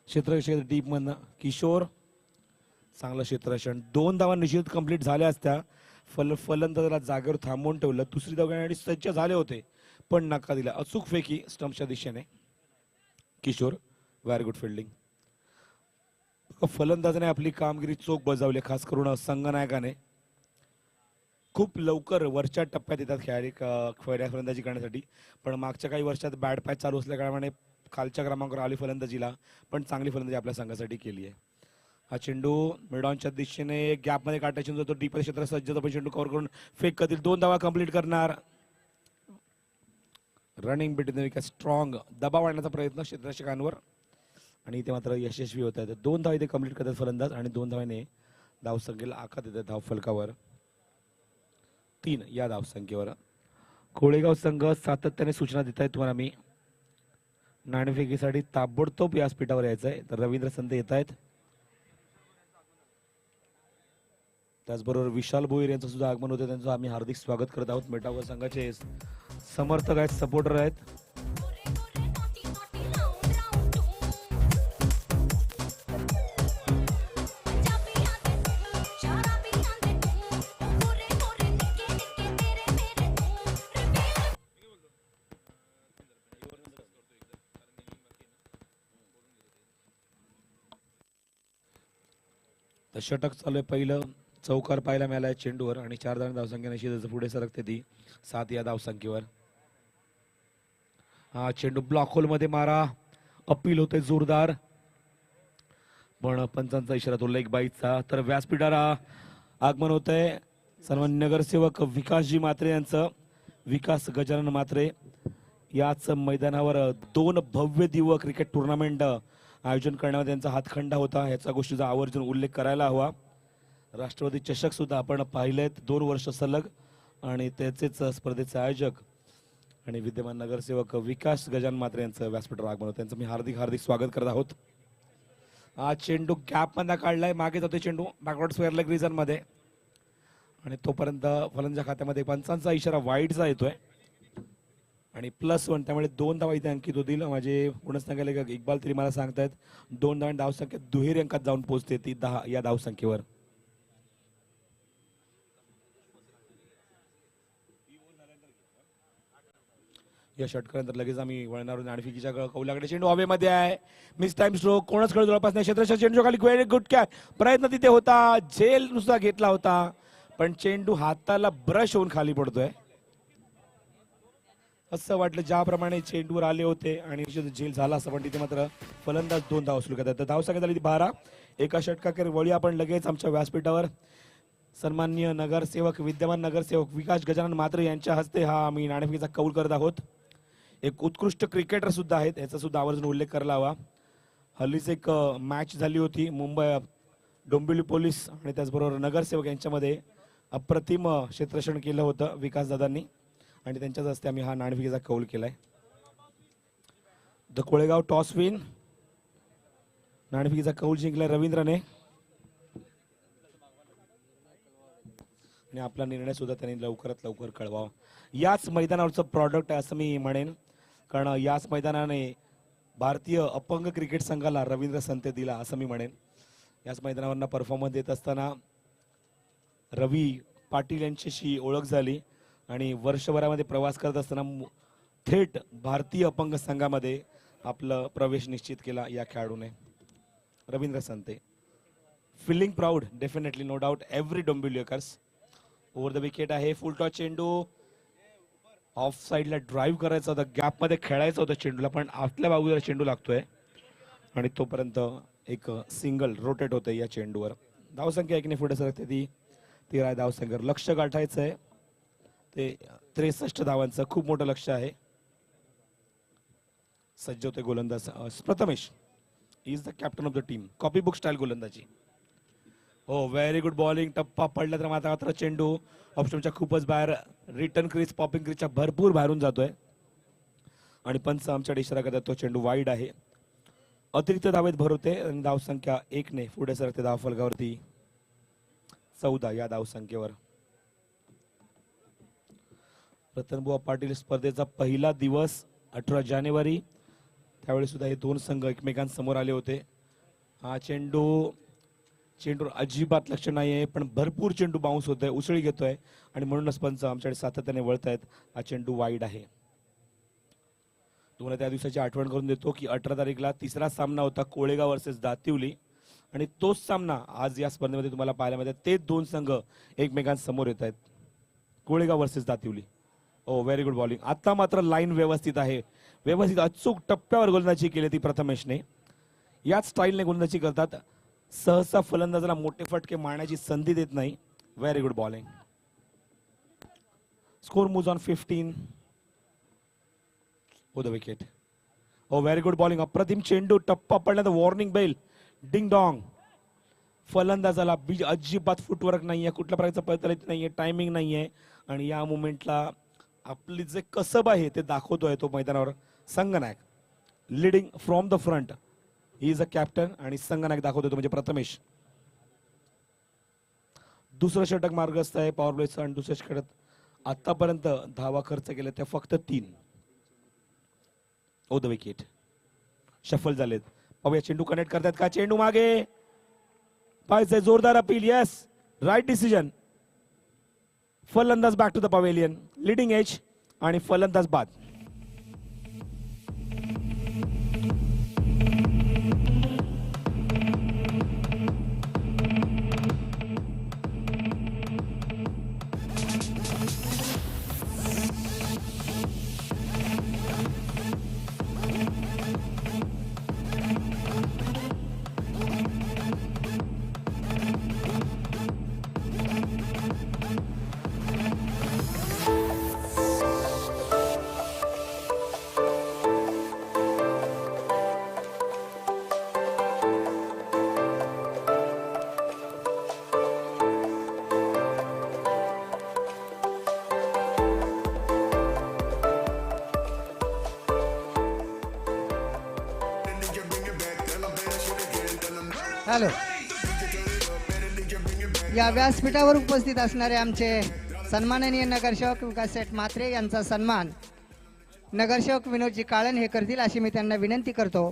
क्षेत्ररक्षण डीप मधनं किशोर चांगलं क्षेत्ररक्षण. 2 धावा निश्चित कंप्लीट झाल्या असत्या. फलंदाजाला जागेवर थांबवून ठेवलं. दुसरी धाव घेण्यासाठी सज्ज झाले होते पण नका दिला. अचूक फेकी स्टंपच्या दिशेने. Kishore very good fielding. फलंदाजाने आपली कामगिरी चोख बजावली. खास करून संघनायकाने खूप लवकर वरच्या टप्प्यात येतात खेळाडू फलंदाजी करण्यासाठी. पण मागच्या काही वर्षात बॅड पॅच चालू असल्याकारणाने खालच्या क्रमांकावर आली फलंदाजीला पण चांगली फलंदाजी आपल्या संघासाठी केली आहे. हा चेंडू मिडॉनच्या दिशेने गॅपमध्ये काढता चेंडू तो डीप क्षेत्र सज्ज तो चेंडू कव्हर करून फेक करतील. 2 धावा कंप्लीट करणार. रनिंग बिटवीन विकेट स्ट्रॉंग दबाव आणण्याचा प्रयत्न क्षेत्ररक्षकांवर आणि इथे मात्र यशस्वी होत आहे. 2 धावा इथे कंप्लीट करतात फलंदाज आणि 2 धावाने धावसंख्येला आखात येतात धाव फलकावर. 3 या धावसंख्येवर. कोळेगाव संघ सातत्याने सूचना देत आहेत तुम्हाला मी. नाणेफेकीसाठी ताबडतोब व्यासपीठावर यायचं आहे. तर रवींद्र संत येत आहेत. त्याचबरोबर विशाल भोईर यांचं सुद्धा आगमन होतं. त्यांचं आम्ही हार्दिक स्वागत करत आहोत. मेटावर संघाचे समर्थक आहेत सपोर्टर आहेत. तर षटक चालू आहे. पहिलं चौकार पाहायला मिळालाय चेंडूवर आणि 4 धावांनी धावसंख्या निश्चितच पुढे सरकते ती 7 या धावसंख्येवर. हा चेंडू ब्लॉक होल मध्ये मारा. अपील होते जोरदार पण पंचांचा इशारा तो लेग बाईटचा. तर व्यासपीठाला आगमन होत आहे सन्माननीय नगरसेवक विकासजी म्हात्रे यांचं. विकास गजानन म्हात्रे याच मैदानावर 2 भव्य दिव्य क्रिकेट टुर्नामेंट आयोजन करण्यामध्ये त्यांचा हातखंडा होता. याचा गोष्टीचा आवर्जून उल्लेख करायला हवा. राष्ट्रवादी चषक सुद्धा आपण पाहिलेत 2 वर्ष सलग आणि त्याचेच स्पर्धेचे आयोजक आणि विद्यमान नगरसेवक विकास गजानन म्हात्रे यांचं व्यासपीठावर आगमन होतं. त्यांचं मी हार्दिक हार्दिक स्वागत करत आहोत. हा चेंडू गॅप मध्ये काढलाय. मागे जातोय चेंडू बॅकवर्ड स्क्वेअर लेग रिजन मध्ये आणि तोपर्यंत फलंदाज खात्यामध्ये पंचांचा इशारा वाईडचा येतोय आणि +1 त्यामुळे 2 धावा इथे अंकित होतील. माझे पुन्हा सांगायला इक्बाल तरी मला सांगतायत 2 धावांनी धावसंख्या दुहेरी अंकात जाऊन पोहोचते ती 10 या धावसंख्येवर. या षटकानंतर लगेच आम्ही वळणार नाणेफेकीच्या कौलाकडे. चेंडू हवेमध्ये आहे. Miss time stroke. कोणच खेळ जवळपास नाही. क्षेत्ररक्षक चेंडू खाली व्हेरी गुड कॅच. प्रयत्न तिथे होता. झेल नुसता घेतला होता पण चेंडू हाताला ब्रश होऊन खाली पडतोय. असं वाटलं ज्याप्रमाणे चेंडूवर आले होते आणि झेल झाला असं पण तिथे मात्र फलंदाज 2 धावा सुरू करतात. धावसंख्या झाली 12. एका षटकाखेर वळी आपण लगेच आमच्या व्यासपीठावर सन्माननीय नगरसेवक विद्यमान नगरसेवक विकास गजानन म्हात्रे यांच्या हस्ते हा आम्ही नाणेफेकीचा कौल करत आहोत. एक उत्कृष्ट क्रिकेटर सुद्धा आहेत याचा सुद्धा आवर्जून उल्लेख करायला हवा. हल्लीच एक मॅच झाली होती मुंबई डोंबिवली पोलीस आणि त्याचबरोबर नगरसेवक यांच्यामध्ये अप्रतिम क्षेत्ररक्षण केलं होतं विकासदादांनी आणि त्यांच्याच हस्ते आम्ही हा नाणेफेकीचा कौल केलाय. The Kolegaon toss win. नाणेफेकीचा कौल जिंकलाय रवींद्रने आणि आपला निर्णय सुद्धा त्यांनी लवकरात लवकर कळवावा. याच मैदानावरचं प्रॉडक्ट आहे असं मी म्हणेन, कारण याच मैदानाने भारतीय अपंग क्रिकेट संघाला रवींद्र संते दिला असं मी म्हणेन. याच मैदानावरनं परफॉर्मन्स देत असताना रवी पाटील यांच्याशी ओळख झाली आणि वर्षभरामध्ये प्रवास करत असताना थेट भारतीय अपंग संघामध्ये आपलं प्रवेश निश्चित केला या खेळाडूने. Ravindra Sante feeling proud definitely, no doubt, every डोंबिवलीकर्स. ओव्हर द विकेट आहे, फुल टॉस चेंडू. ऑफ साईडला ड्राईव्ह करायचा होता, गॅपमध्ये खेळायचं होतं चेंडूला, पण आतल्या बाजूला चेंडू लागतोय आणि तोपर्यंत एक सिंगल रोटेट होते या चेंडूवर. धावसंख्या 1 ने पुढे सरकते ती 13 धावसंख्येवर. लक्ष गाठायचं आहे ते 63 धावांचं खूप मोठं लक्ष आहे. सज्ज होते गोलंदाज Prathamesh. Is the captain of the team. Copy book style गोलंदाजी. हो, व्हेरी गुड बॉलिंग. टप्पा पडला तर मात्र चेंडू ऑप्शनच्या खूपच बाहेर, रिटर्न क्रीज पॉपिंग क्रीजच्या भरपूर बाहेरून जातोय आणि पंच आमच्याकडे इशारा करतात तो चेंडू वाईड आहे. अतिरिक्त धावेत भर होते आणि धावसंख्या 1 ने पुढे सरकते धावफलकावरती 14 या धावसंख्येवर. रतनबुवा पाटील स्पर्धेचा पहिला दिवस 18 जानेवारी, त्यावेळी सुद्धा हे दोन संघ एकमेकांसमोर आले होते. हा चेंडू अजिबात लक्ष नाही आहे, पण भरपूर चेंडू बाउन्स होतोय, उसळी घेतोय आणि म्हणूनच पंच आमच्याकडे सातत्याने वळतायत. हा चेंडू वाईड आहे. तुम्हाला त्या दिवसाची आठवण करून देतो की 18 तारीखला तिसरा सामना होता कोळेगाव वर्सेस दातिवली आणि तोच सामना आज या स्पर्धेमध्ये तुम्हाला पाहायला मिळते. ते दोन संघ एकमेकांसमोर येत आहेत. कोळेगाव वर्सेस दातिवली. ओ, व्हेरी गुड बॉलिंग. आता मात्र लाईन व्यवस्थित आहे, व्यवस्थित अचूक टप्प्यावर गोलंदाजी केली ती प्रथमेशने. याच स्टाईलने गोलंदाजी करतात, सहसा फलंदाजाला मोठे फटके मारण्याची संधी देत नाही. Very good bowling. Score moves on 15 of the wicket. Oh, very good bowling. अप्रतिम चेंडू, टप्पा पडल्यानंतर वॉर्निंग बेल, डिंग डॉंग. फलंदाजाला अजिबात फुटवर्क नाहीये, कुठल्या प्रकारचं पळत नाहीये, टायमिंग नाहीये आणि या मुवमेंटला आपली जे कसब आहे ते दाखवतोय तो मैदानावर संगनायक. Leading from the front, he is a captain आणि संगनायक दाखवतोय तो म्हणजे प्रथमेश. दुसरं षटक मार्गस्थ आहे पॉवर प्लेचं आणि दुसऱ्या षटकात आतापर्यंत धावा खर्च केल्या त्या फक्त 3 ओ द विकेट. शफल झालेत. पाहूया चेंडू कनेक्ट करतात का. चेंडू मागे पाहिजे, जोरदार अपील. Yes, right decision. फलंदाज back to the pavilion, leading edge आणि फलंदाज बाद. हॅलो. या व्यासपीठावर उपस्थित असणारे आमचे सन्माननीय नगरसेवक विकास सेठ म्हात्रे यांचा सन्मान नगरसेवक विनोदजी काळन हे करतील अशी मी त्यांना विनंती करतो.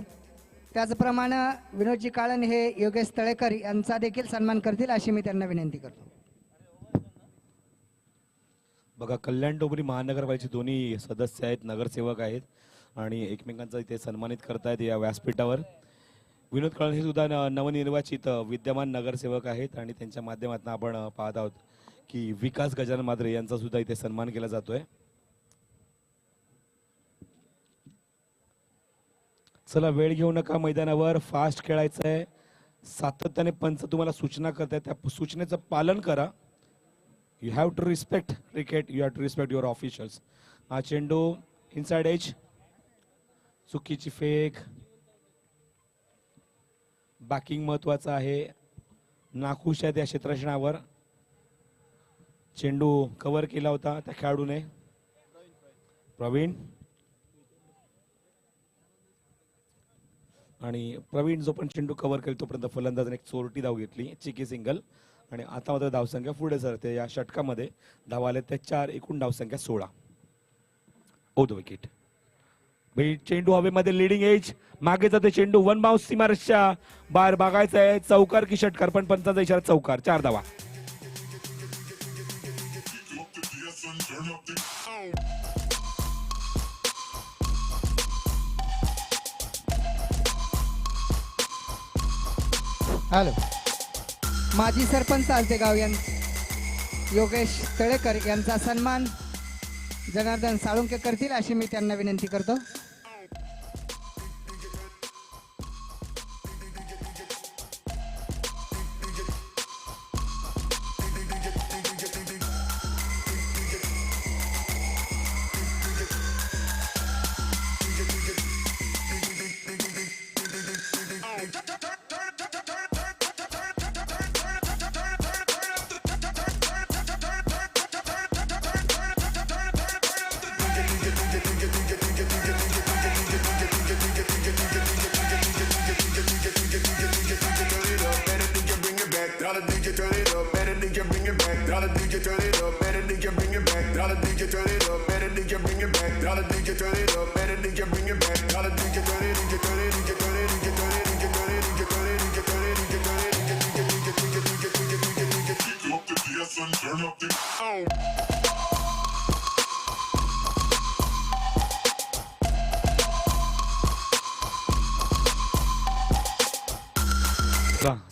त्याचप्रमाणे विनोदजी काळन हे योगेश तळेकर यांचा देखील सन्मान करतील अशी मी त्यांना विनंती करतो. बघा, कल्याण डोंबिवली महानगरपालिकेचे दोन्ही सदस्य आहेत, नगरसेवक आहेत आणि एकमेकांचा इथे सन्मानित करतायत या व्यासपीठावर. विनोद काळन हे सुद्धा नवनिर्वाचित विद्यमान नगरसेवक आहेत आणि त्यांच्या माध्यमातून आपण पाहत आहोत की विकास गजानन मात्रे यांचा सुद्धा इथे सन्मान केला जातोय. चला, वेळ घेऊ नका, मैदानावर फास्ट खेळायचं आहे. सातत्याने पंच तुम्हाला सूचना करतायत, त्या सूचनेचं पालन करा. You have to respect cricket, you have to respect your officials. हा चेंडू इनसाइड एज, चुकीची फेक. बॅकिंग महत्वाचं आहे. नाखुश आहेत या क्षेत्ररक्षणावर. चेंडू कव्हर केला होता त्या खेळाडूने प्रवीण, आणि प्रवीण जो पण चेंडू कव्हर केला तोपर्यंत फलंदाजाने एक चोरटी धाव घेतली, चिकी सिंगल. आणि आता मात्र धावसंख्या पुढे सरते. या षटकामध्ये धावा आल्या त्या 4, एकूण धावसंख्या 16. The wicket. चेंडू हवेमध्ये लिडिंग एज, मागे जाते चेंडू, वन बाउन्स सीमारेषच्या बाहेर बघायचं आहे. चौकार की षटकार, पण पंचाचा इशारा चौकार. 4 धावा. हॅलो. माजी सरपंच आलतेगाव योगेश तळेकर यांचा सन्मान जनार्दन साळुंके करतील अशी मी त्यांना विनंती करतो.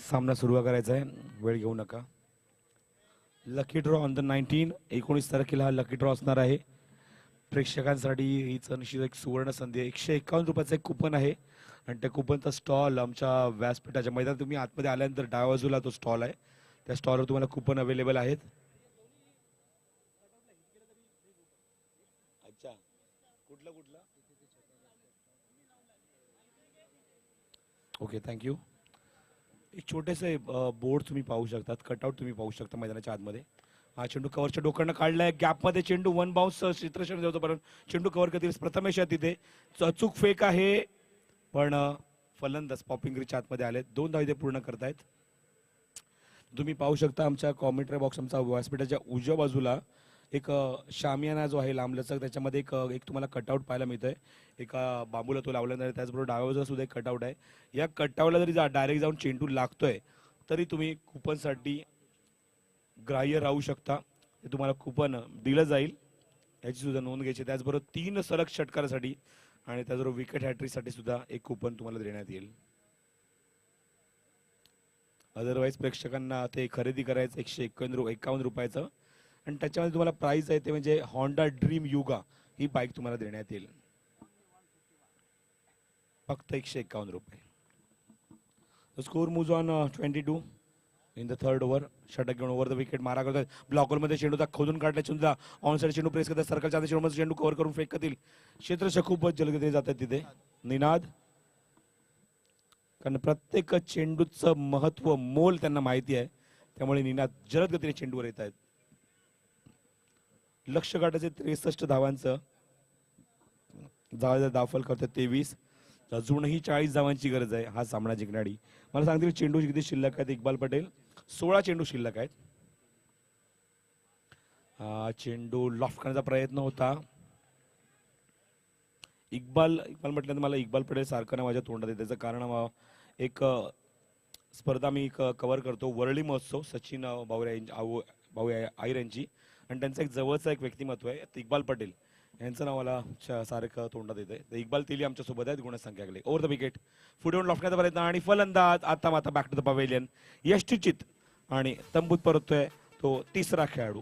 सामना सुरू करायचा आहे, वेळ घेऊ नका. लकी ड्रॉ ऑन द 19 तारखेला हा लकी ड्रॉ असणार आहे. प्रेक्षकांसाठी हीच निश्चित एक सुवर्ण संधी आहे. 151 रुपयाचं एक कुपन आहे आणि त्या कुपनचा स्टॉल आमच्या व्यासपीठाच्या मैदानात, तुम्ही आतमध्ये आल्यानंतर डाव्या बाजूला तो स्टॉल आहे, त्या स्टॉलवर तुम्हाला कुपन अवेलेबल आहेत. अच्छा, कुठला ओके, थँक्यू. एक छोटेसे बोर्ड तुम्ही पाहू शकतात, कटआउट तुम्ही पाहू शकता मैदानाच्या आतमध्ये. हा चेंडू कव्हरच्या डोक्यानं काढलाय, गॅपमध्ये चेंडू वन बाउन्स क्षेत्ररक्षण जातो, पण चेंडू कव्हर करतील प्रथमेश तिथे. अचूक फेक आहे, पण फलंदाज पॉपिंग रिच आतमध्ये आले. 2 धाव इथे पूर्ण करतायत. तुम्ही पाहू शकता आमच्या कॉमेंट्री बॉक्स, आमचा व्यासपीठाच्या उजव्या बाजूला एक शामियाना जो आहे लांबलचक, त्याच्यामध्ये एक तुम्हाला कटआउट पाहायला मिळतोय. एका बांबूला तो लावला नाही, त्याचबरोबर डाव्या बाजूला सुद्धा एक कटआउट आहे. या कटआउटला जरी डायरेक्ट जाऊन चेंडू लागतोय तरी तुम्ही कुपनसाठी ग्राह्य राहू शकता. ते तुम्हाला कुपन दिलं जाईल, याची सुद्धा नोंद घ्यायची. त्याचबरोबर 3 सलग षटकारासाठी आणि त्याचबरोबर विकेट हॅट्रिकसाठी सुद्धा एक कुपन तुम्हाला देण्यात येईल. अदरवाईज प्रेक्षकांना ते खरेदी करायचं 151 रुपयाचं, आणि त्याच्यामध्ये तुम्हाला प्राइस आहे ते म्हणजे होंडा ड्रीम युगा ही बाईक तुम्हाला देण्यात येईल, फक्त 151 रुपये. Score moves on 22 in the third over. षटक घेऊन ओव्हर द विकेट मारा करतात. ब्लॉकरमध्ये चेंडूचा खोदून काढला चेंडूचा ऑन साइड चेंडू प्रेस करतात. सर्कलच्या आधी चेंडूमध्ये चेंडू कव्हर करून फेक करतील. क्षेत्ररक्षक खूपच जलगतीने जातात तिथे. निनाद, कारण प्रत्येक चेंडूचं महत्व मोल त्यांना माहिती आहे, त्यामुळे निनाद जलद गतीने चेंडूवर येत आहेत. लक्ष गाठाचे 63 धावांचं दाखल करतात 23. अजूनही 40 धावांची गरज आहे हा सामना जिंकणारी. मला सांगतील चेंडू किती शिल्लक आहेत. इक्बाल पटेल 16 चेंडू शिल्लक आहेत. चेंडू लॉफ्ट करण्याचा प्रयत्न होता. इक्बाल म्हटल्यानंतर मला इक्बाल पटेल सारखं ना माझ्या तोंडात येते. त्याचं कारण एक स्पर्धा मी कव्हर करतो, वरळी महोत्सव, सचिन भाऊ आयर यांची, आणि त्यांचं एक जवळचं एक व्यक्तिमत्व आहे इक्बाल पटेल, यांचं नाव मला सारखं तोंडात येते. तर इक्बाल तेली आमच्या सोबत आहेत गुणसंख्याकडे. ओव्हर द विकेट, पुढे लॉफ्ट करण्याचा प्रयत्न आणि फलंदाज आता माता बॅक टू द पवेलियन यष्टीचित, आणि तंबूत परततोय तो तिसरा खेळाडू.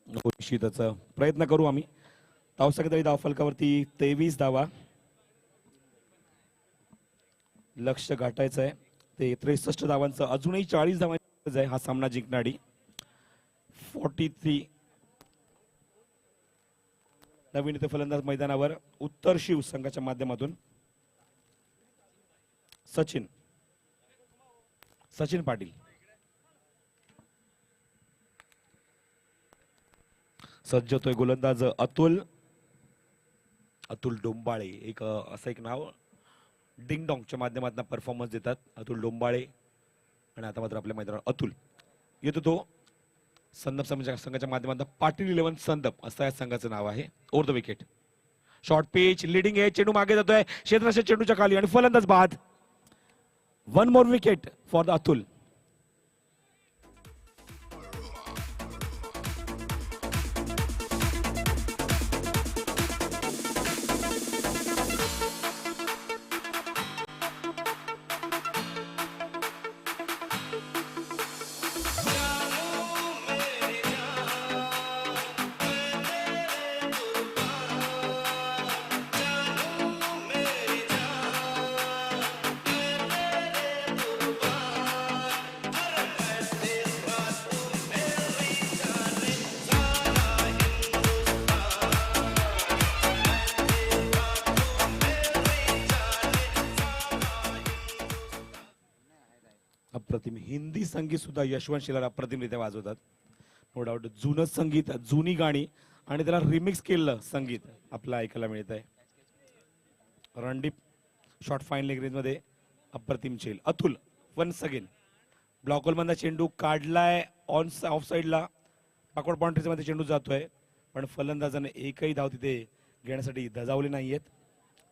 निश्चितच प्रयत्न करू आम्ही. धावसंख्या तरी धावफलकावरती 23 धावा. लक्ष गाठायचं आहे ते 63 धावांचं. अजूनही 40 धावांची गरज आहे हा सामना जिंकणारी. 43 नवीन इथे फलंदाज मैदानावर. उत्तर शिव संघाच्या माध्यमातून सचिन पाटील. सज्ज होतोय गोलंदाज अतुल डोंबाळे. एक असं एक नाव डिंग डॉंगच्या माध्यमातून परफॉर्मन्स देतात अतुल डोंबाळे. आणि आता मात्र आपल्या मैदानावर अतुल येतो. तो संदप संघाच्या माध्यमातून पाटील 11 संदप असं या संघाचं नाव आहे. Over the wicket. Short pitch leading आहे. चेंडू मागे जातोय क्षेत्ररक्षक चेंडूच्या खाली आणि फलंदाज बाद. 1 more wicket for the Atul. अप्रतिम हिंदी संगीत सुद्धा यशवंत शिलार अप्रतिमरित्या वाजवतात. नो डाऊट जुनं संगीत, जुनी गाणी आणि त्याला रिमिक्स केलेलं संगीत आपलं ऐकायला मिळत आहे. Randeep short fine leg range मध्ये अप्रतिम चेल. Atul once again block hole मधला चेंडू काढलाय ऑन ऑफ साइडला. पाकवड बाउंड्रीज मध्ये चेंडू जातोय पण फलंदाजाने एकही धाव तिथे घेण्यासाठी धजावले नाहीयेत.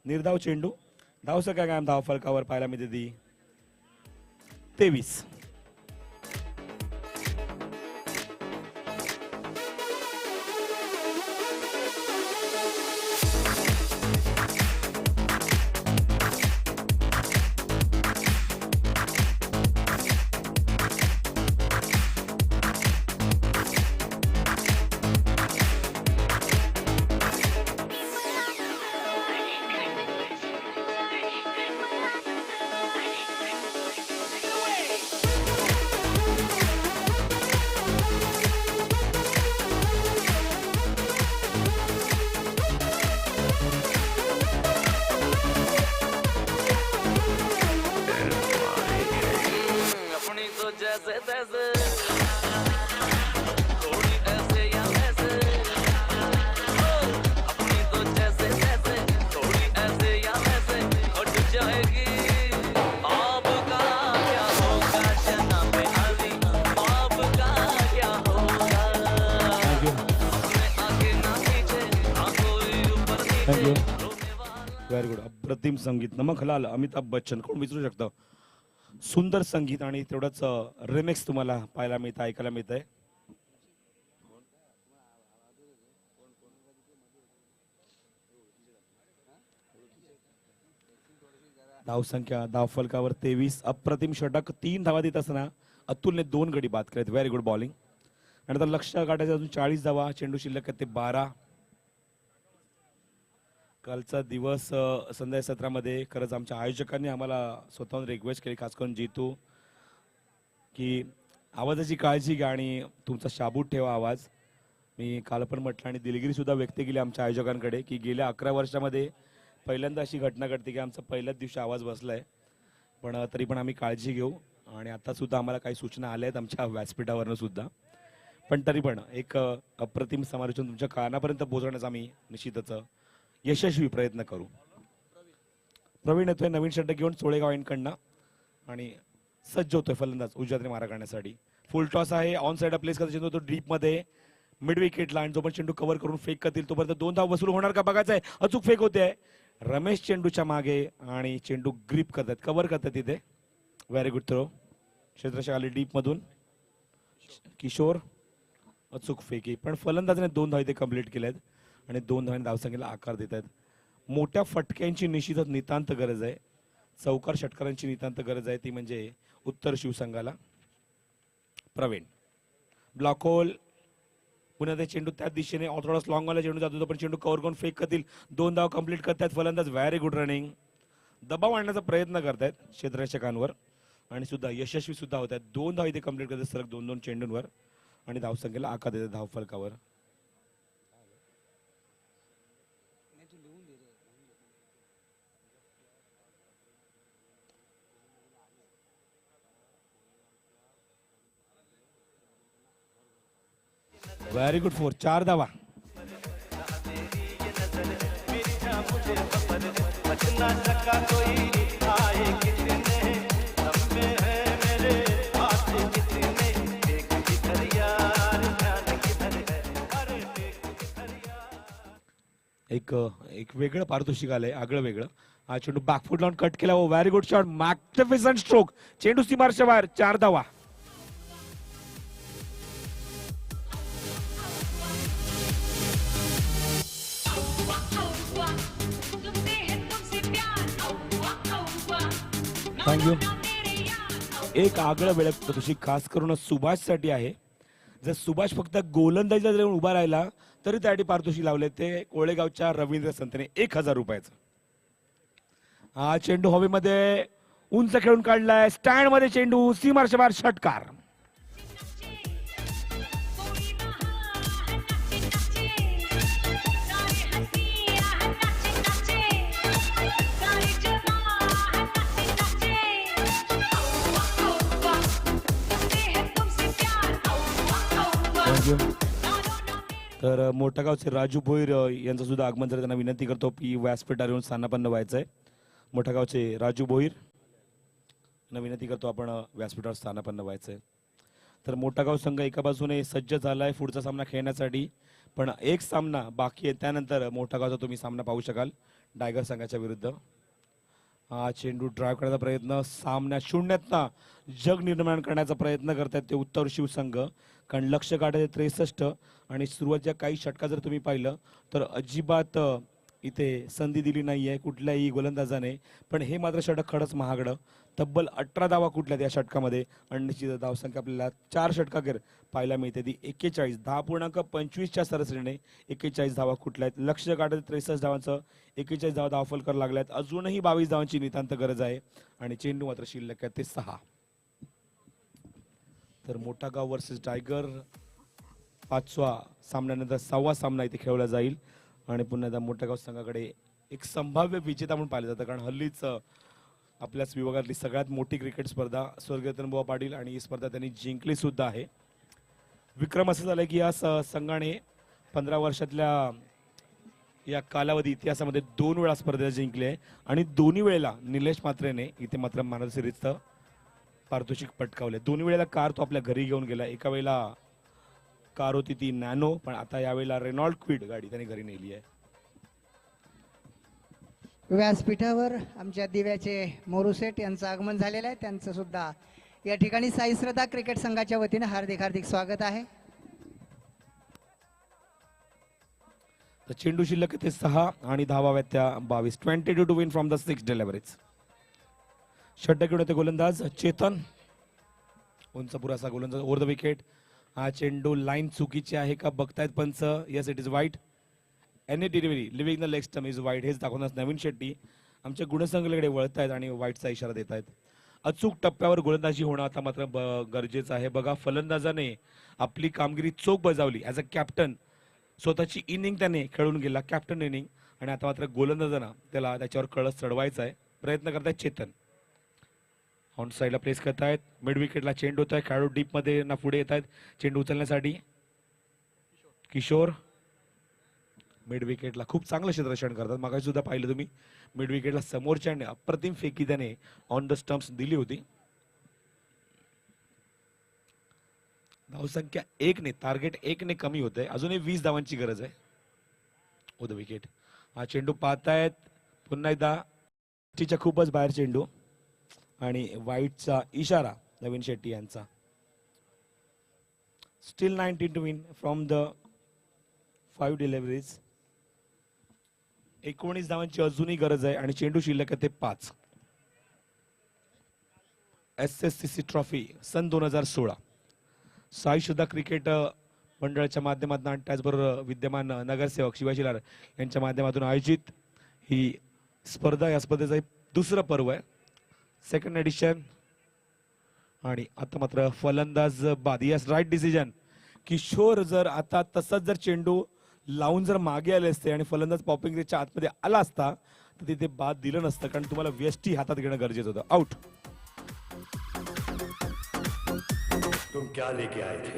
निर्धाव चेंडू. धावसंख्या काय धाव फलकावर पाहायला मिळते ती 23. Very good. अप्रतिम संगीत. नमकलाल अमिताभ बच्चन कोण विचारू शकतं. सुंदर संगीत आणि तेवढंच रिमिक्स तुम्हाला पाहायला मिळतं, ऐकायला मिळत आहे. धावसंख्या धावफलकावर 23. अप्रतिम षटक. 3 धावा देत असताना अतुलने 2 गडी बाद केलेत. Very good bowling. आणि आता लक्ष गाठायचं अजून 40 धावा. चेंडू शिल्लक ते 12. कालचा दिवस संध्या सत्रामध्ये खरंच आमच्या आयोजकांनी आम्हाला स्वतःहून रिक्वेस्ट केली, खास करून जितू, की आवाजाची काळजी घ्या आणि तुमचा शाबूत ठेवा आवाज. मी काल पण म्हटलं आणि दिलगिरी सुद्धा व्यक्त केली आमच्या आयोजकांकडे की गेल्या 11 वर्षामध्ये पहिल्यांदा अशी घटना घडते की आमचा पहिल्याच दिवशी आवाज बसलाय. पण तरी पण आम्ही काळजी घेऊ. आणि आता सुद्धा आम्हाला काही सूचना आल्या आहेत आमच्या व्यासपीठावरनं सुद्धा. पण तरी पण एक अप्रतिम समालोचन तुमच्या कानापर्यंत पोहोचवण्याचा आम्ही निश्चितच यशस्वी प्रयत्न करू. प्रवीण येतोय नवीन षटक घेऊन चोळेगाव एंडकडनं आणि सज्ज होतोय फलंदाज उजव्याने मारा करण्यासाठी. फुल टॉस आहे. ऑन साइड प्लेस करता चेंडू तो डीप मध्ये मिड विकेटला आणि जो पण चेंडू कव्हर करून फेक करतील तोपर्यंत 2 धाव वसूल होणार का बघायचं आहे. अचूक फेक होते. रमेश चेंडूच्या मागे आणि चेंडू ग्रिप करतात, कव्हर करतात तिथे. Very good throw. क्षेत्राच्या खाली डीप मधून किशोर. अचूक फेकी पण फलंदाजाने 2 धाव इथे कंप्लीट केल्यात आणि 2 धावांनी धावसंख्येला आकार देत आहेत. मोठ्या फटक्यांची निश्चितच नितांत गरज आहे. चौकार षटकारांची नितांत गरज आहे, ती म्हणजे उत्तर शिवसंघाला. प्रवीण ब्लॉक होल पुन्हा ते चेंडू त्याच दिशेने ऑर्थोडॉक्स लॉंग वाला चेंडू जातो, पण चेंडू कव्हर करून फेक करतील. 2 धाव कंप्लीट करतात फलंदाज. Very good running. दबाव आणण्याचा प्रयत्न करतायत क्षेत्ररक्षकांवर आणि सुद्धा यशस्वी सुद्धा होत आहेत. 2 धाव इथे कंप्लीट करतात सलग 2-2 चेंडूंवर आणि धावसंख्येला आकार देतात धाव फलकावर. Very good 4. 4 धावा. एक वेगळं पारितोषिक आलंय, आगळं वेगळं. हा चेंडू बॅकफूट लावून कट केला. Very good shot. Magnificent stroke. चेंडू सीमारेषेच्या बाहेर. 4 धावा. थँक्यू. एक आगळं वेळ पारितोषिक खास करून सुभाषसाठी आहे. जर सुभाष फक्त गोलंदाजीला जर उभा राहिला तरी त्यासाठी पारितोषिक लावले ते कोळेगावच्या रवींद्र संतने 1000 रुपयाचं. हा चेंडू हवेमध्ये उंच खेळून काढलाय. स्टँड मध्ये चेंडू सीमारेषेच्या बाहेर. षटकार. तर मोठा गावचे राजू भोईर यांचं सुद्धा आगमन झालं. त्यांना विनंती करतो की व्यासपीठावर येऊन स्थानापन्न व्हायचंय. मोठा गावचे राजू भोईर यांना विनंती करतो आपण व्यासपीठावर स्थानापन्न व्हायचंय. तर मोठा गाव संघ एका बाजूने सज्ज झालाय पुढचा सामना खेळण्यासाठी, पण एक सामना बाकी आहे. त्यानंतर मोठा गावचा तुम्ही सामना पाहू शकाल टायगर संघाच्या विरुद्ध. हा चेंडू ड्राईव्ह करण्याचा प्रयत्न. सामन्यात शून्यातनं जग निर्माण करण्याचा प्रयत्न करतात ते उत्तर शिवसंघ, कारण लक्ष गाठायचे 63 आणि सुरुवातीच्या काही षटका जर तुम्ही पाहिलं तर अजिबात इथे संधी दिली नाहीये कुठल्याही गोलंदाजाने. पण हे मात्र षटक खरंच महागडं. तब्बल 18 धावा कुठल्या या षटकामध्ये आणि निश्चित धावसंख्या आपल्याला 4 षटकाखेर पाहायला मिळते ती 41. 10.25च्या सरासरीने 41 धावा कुठल्या आहेत. लक्ष गाठायचे 63 धावांचं 41 धावा धावफलकर लागल्यात. अजूनही 22 धावांची नितांत गरज आहे आणि चेंडू मात्र शिल्लक आहे ते 6. तर मोठा गाव वर्सेस टायगर 5व्या सामन्यानंतर 6वा सामना इथे खेळवला जाईल आणि पुन्हा एकदा मोठा गाव संघाकडे एक संभाव्य विजेता म्हणून पाहिलं जातं, कारण हल्लीच आपल्याच विभागातली सगळ्यात मोठी क्रिकेट स्पर्धा स्वर्गीय रतनबुवा पाटील आणि ही स्पर्धा त्यांनी जिंकली सुद्धा आहे. विक्रम असं झालंय की या संघाने 15 वर्षातल्या या कालावधी इतिहासामध्ये 2 वेळा स्पर्धेला जिंकले आहे आणि दोन्ही वेळेला निलेश मात्रेने इथे मात्र मॅन सिरीजचं पारितोषिक पटकावले. दोन्ही वेळेला कार तो आपल्या घरी घेऊन गेला. एका वेळेला कार होती ती नॅनो, पण आता यावेळेला रेनॉल्ड क्विड गाडी त्याने घरी नेली आहे. व्यासपीठावर आमच्या दिव्याचे मोरूसेठ यांचं आगमन झालेलं आहे. त्यांचं सुद्धा या ठिकाणी साई श्रद्धा क्रिकेट संघाच्या वतीने हार्दिक हार्दिक स्वागत आहे. तर चेंडू शिल्लक ते 6 आणि धावाव्यात त्या 22. 22 टू विन फ्रॉम द 6 डेलिव्हरीज. षटक घेऊन येते गोलंदाज चेतन. उंच पुरासा गोलंदाज ओव्हर द विकेट. हा चेंडू लाईन चुकीची आहे का बघतायत पंच. येस इट इज वाईट. Any delivery living the leg stump is वाईट. हेच दाखवणार नवीन शेट्टी आमच्या गुणसंघाकडे वळत आहेत आणि वाईटचा इशारा देत आहेत. अचूक टप्प्यावर गोलंदाजी होणं आता मात्र गरजेचं आहे. बघा फलंदाजाने आपली कामगिरी चोख बजावली. ॲज अ कॅप्टन स्वतःची इनिंग त्याने खेळून गेला, कॅप्टन इनिंग, आणि आता मात्र गोलंदाजांना त्याला त्याच्यावर कळस चढवायचा आहे. प्रयत्न करतायत चेतन. ऑन साईडला प्लेस करतायत. मिड विकेटला चेंडू होत आहे. खेळाडू डीप मध्ये ना पुढे येत आहेत चेंडू उचलण्यासाठी. किशोर मिड विकेटला खूप चांगलं क्षेत्ररक्षण करतात. मागाशी सुद्धा पाहिलं तुम्ही मिड विकेटला समोरच्या अप्रतिम फेकी त्याने ऑन द स्टंप्स दिली होती. धावसंख्या 1 टार्गेट 1 कमी होत आहे. अजूनही 20 धावांची गरज आहे. ओ द विकेट. हा चेंडू पाहतायत पुन्हा एकदा च्या खूपच बाहेर चेंडू आणि वाईटचा इशारा नवीन शेट्टी यांचा. Still 19 to win from the 5 deliveries. 19 धावांची अजूनही गरज आहे आणि चेंडू शिल्लक आहे ते 5. SSCC ट्रॉफी सन 2016. साई श्रद्धा क्रिकेट मंडळाच्या माध्यमातून आणि त्याचबरोबर विद्यमान नगरसेवक शिवाजी लाड यांच्या माध्यमातून आयोजित ही स्पर्धा, या स्पर्धेचं हे दुसरं पर्व आहे, सेकंड एडिशन. आणि आता मात्र फलंदाज बाद, यस राईट डिसिजन. किशोर जर आता तसंच जर चेंडू लावून जर मागे आले असते आणि फलंदाज पॉपिंग त्याच्या आतमध्ये आला असता तर तिथे बाद दिलं नसतं, कारण तुम्हाला व्यष्टी हातात घेणं गरजेचं होतं. आउट. तुम क्या लेके आए थे?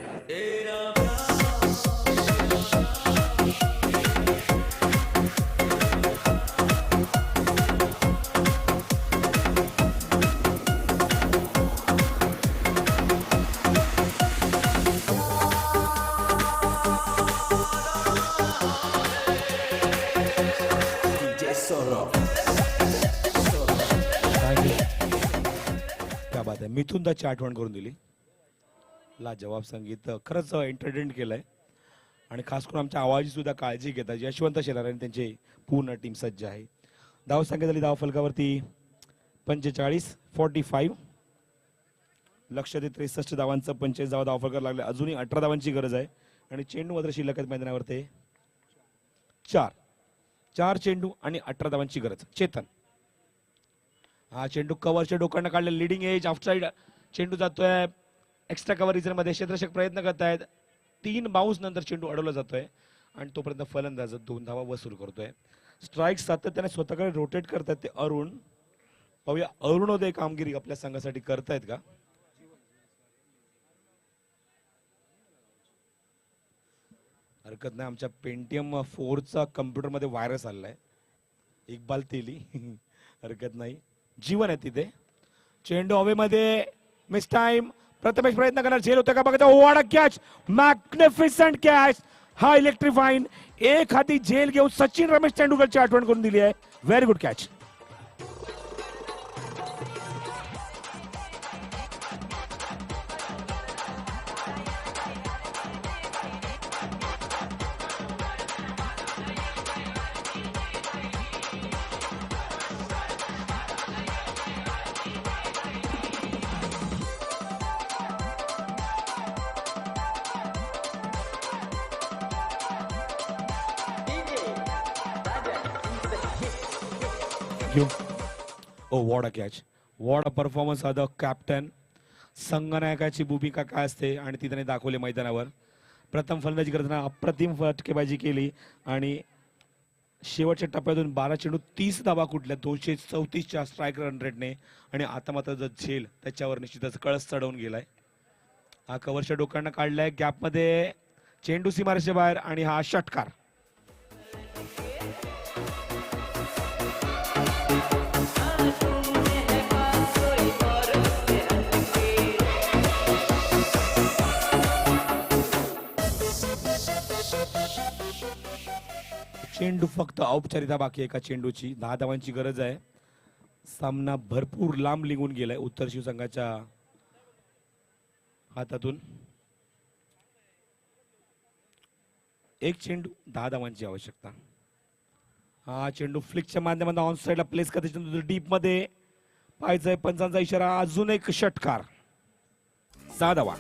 क्या बात आहे, मिथुन दाची आठवण करून दिली. लाजवाब संगीत खरंच एंटरटेन केलंय आणि खास करून आमच्या आवाजी सुद्धा काळजी घेतात. यशवंत शेलार आणि त्यांची पूर्ण टीम सज्ज आहे. धाव संख्या झाली धाव फलकावरती 45-45. लक्ष दे 63 धावांचं 45 धावा धाव फलकावर लागले. अजूनही 18 धावांची गरज आहे आणि चेंडू मात्र शिल्लक आहेत मैदानावरती 4 चेंडू आणि 18 धावांची गरज. चेतन, हा चेंडू कव्हरच्या डोक्यानं काढले, लिडिंग एज ऑफ साइड चेंडू जातोय एक्स्ट्रा कव्हर रिजन मध्ये. क्षेत्ररक्षक प्रयत्न करतायत, 3 बाउन्स नंतर चेंडू अडवला जातोय आणि तोपर्यंत फलंदाज 2 धावा वसूल करतोय. स्ट्राईक सातत्याने स्वतःकडे रोटेट करतायत ते अरुण. पाहूया अरुणोदय कामगिरी आपल्या संघासाठी करतायत का. हरकत नाही, आमच्या पेंटियम 4चा कम्प्युटर मध्ये व्हायरस आलाय. इक्बाल तेली हरकत नाही, जीवन आहे तिथे. चेंडू हवेमध्ये, मिस टाइम. प्रथमेश प्रयत्न करणार, झेल होतं का बघा. वाडा कॅच, मॅग्निफिसंट कॅच. हा इलेक्ट्रिफाईन एक हाती झेल घेऊन सचिन रमेश तेंडुलकरची आठवण करून दिली आहे. Very good catch. Oh what a catch, what a performance of the captain. संघनायकाची भूमिका काय असते आणि ती त्याने दाखवली मैदानावर. प्रथम फलंदाजी करताना अप्रतिम फटकेबाजी केली आणि शेवटच्या टप्प्यातून 12 चेंडू 30 धावा कुठल्या 234च्या स्ट्राईक रन रेटने. आणि आता मात्र जर झेल त्याच्यावर निश्चितच कळस चढवून गेलाय. हा कव्हरच्या डोक्यानं काढलाय, गॅपमध्ये चेंडू सीमारेषे बाहेर आणि हा षटकार. चेंडू फक्त औपचारिकता बाकी एका चेंडूची. 10 धावांची गरज आहे. सामना भरपूर लांब निघून गेलाय उत्तर शिवसंघाच्या हातातून. एक चेंडू 10 धावांची आवश्यकता. हा चेंडू फ्लिकच्या माध्यमातून ऑन साइडला प्लेस करते, डीप मध्ये पाहायचंय. पंचांचा इशारा, अजून एक षटकार. 6 धावा.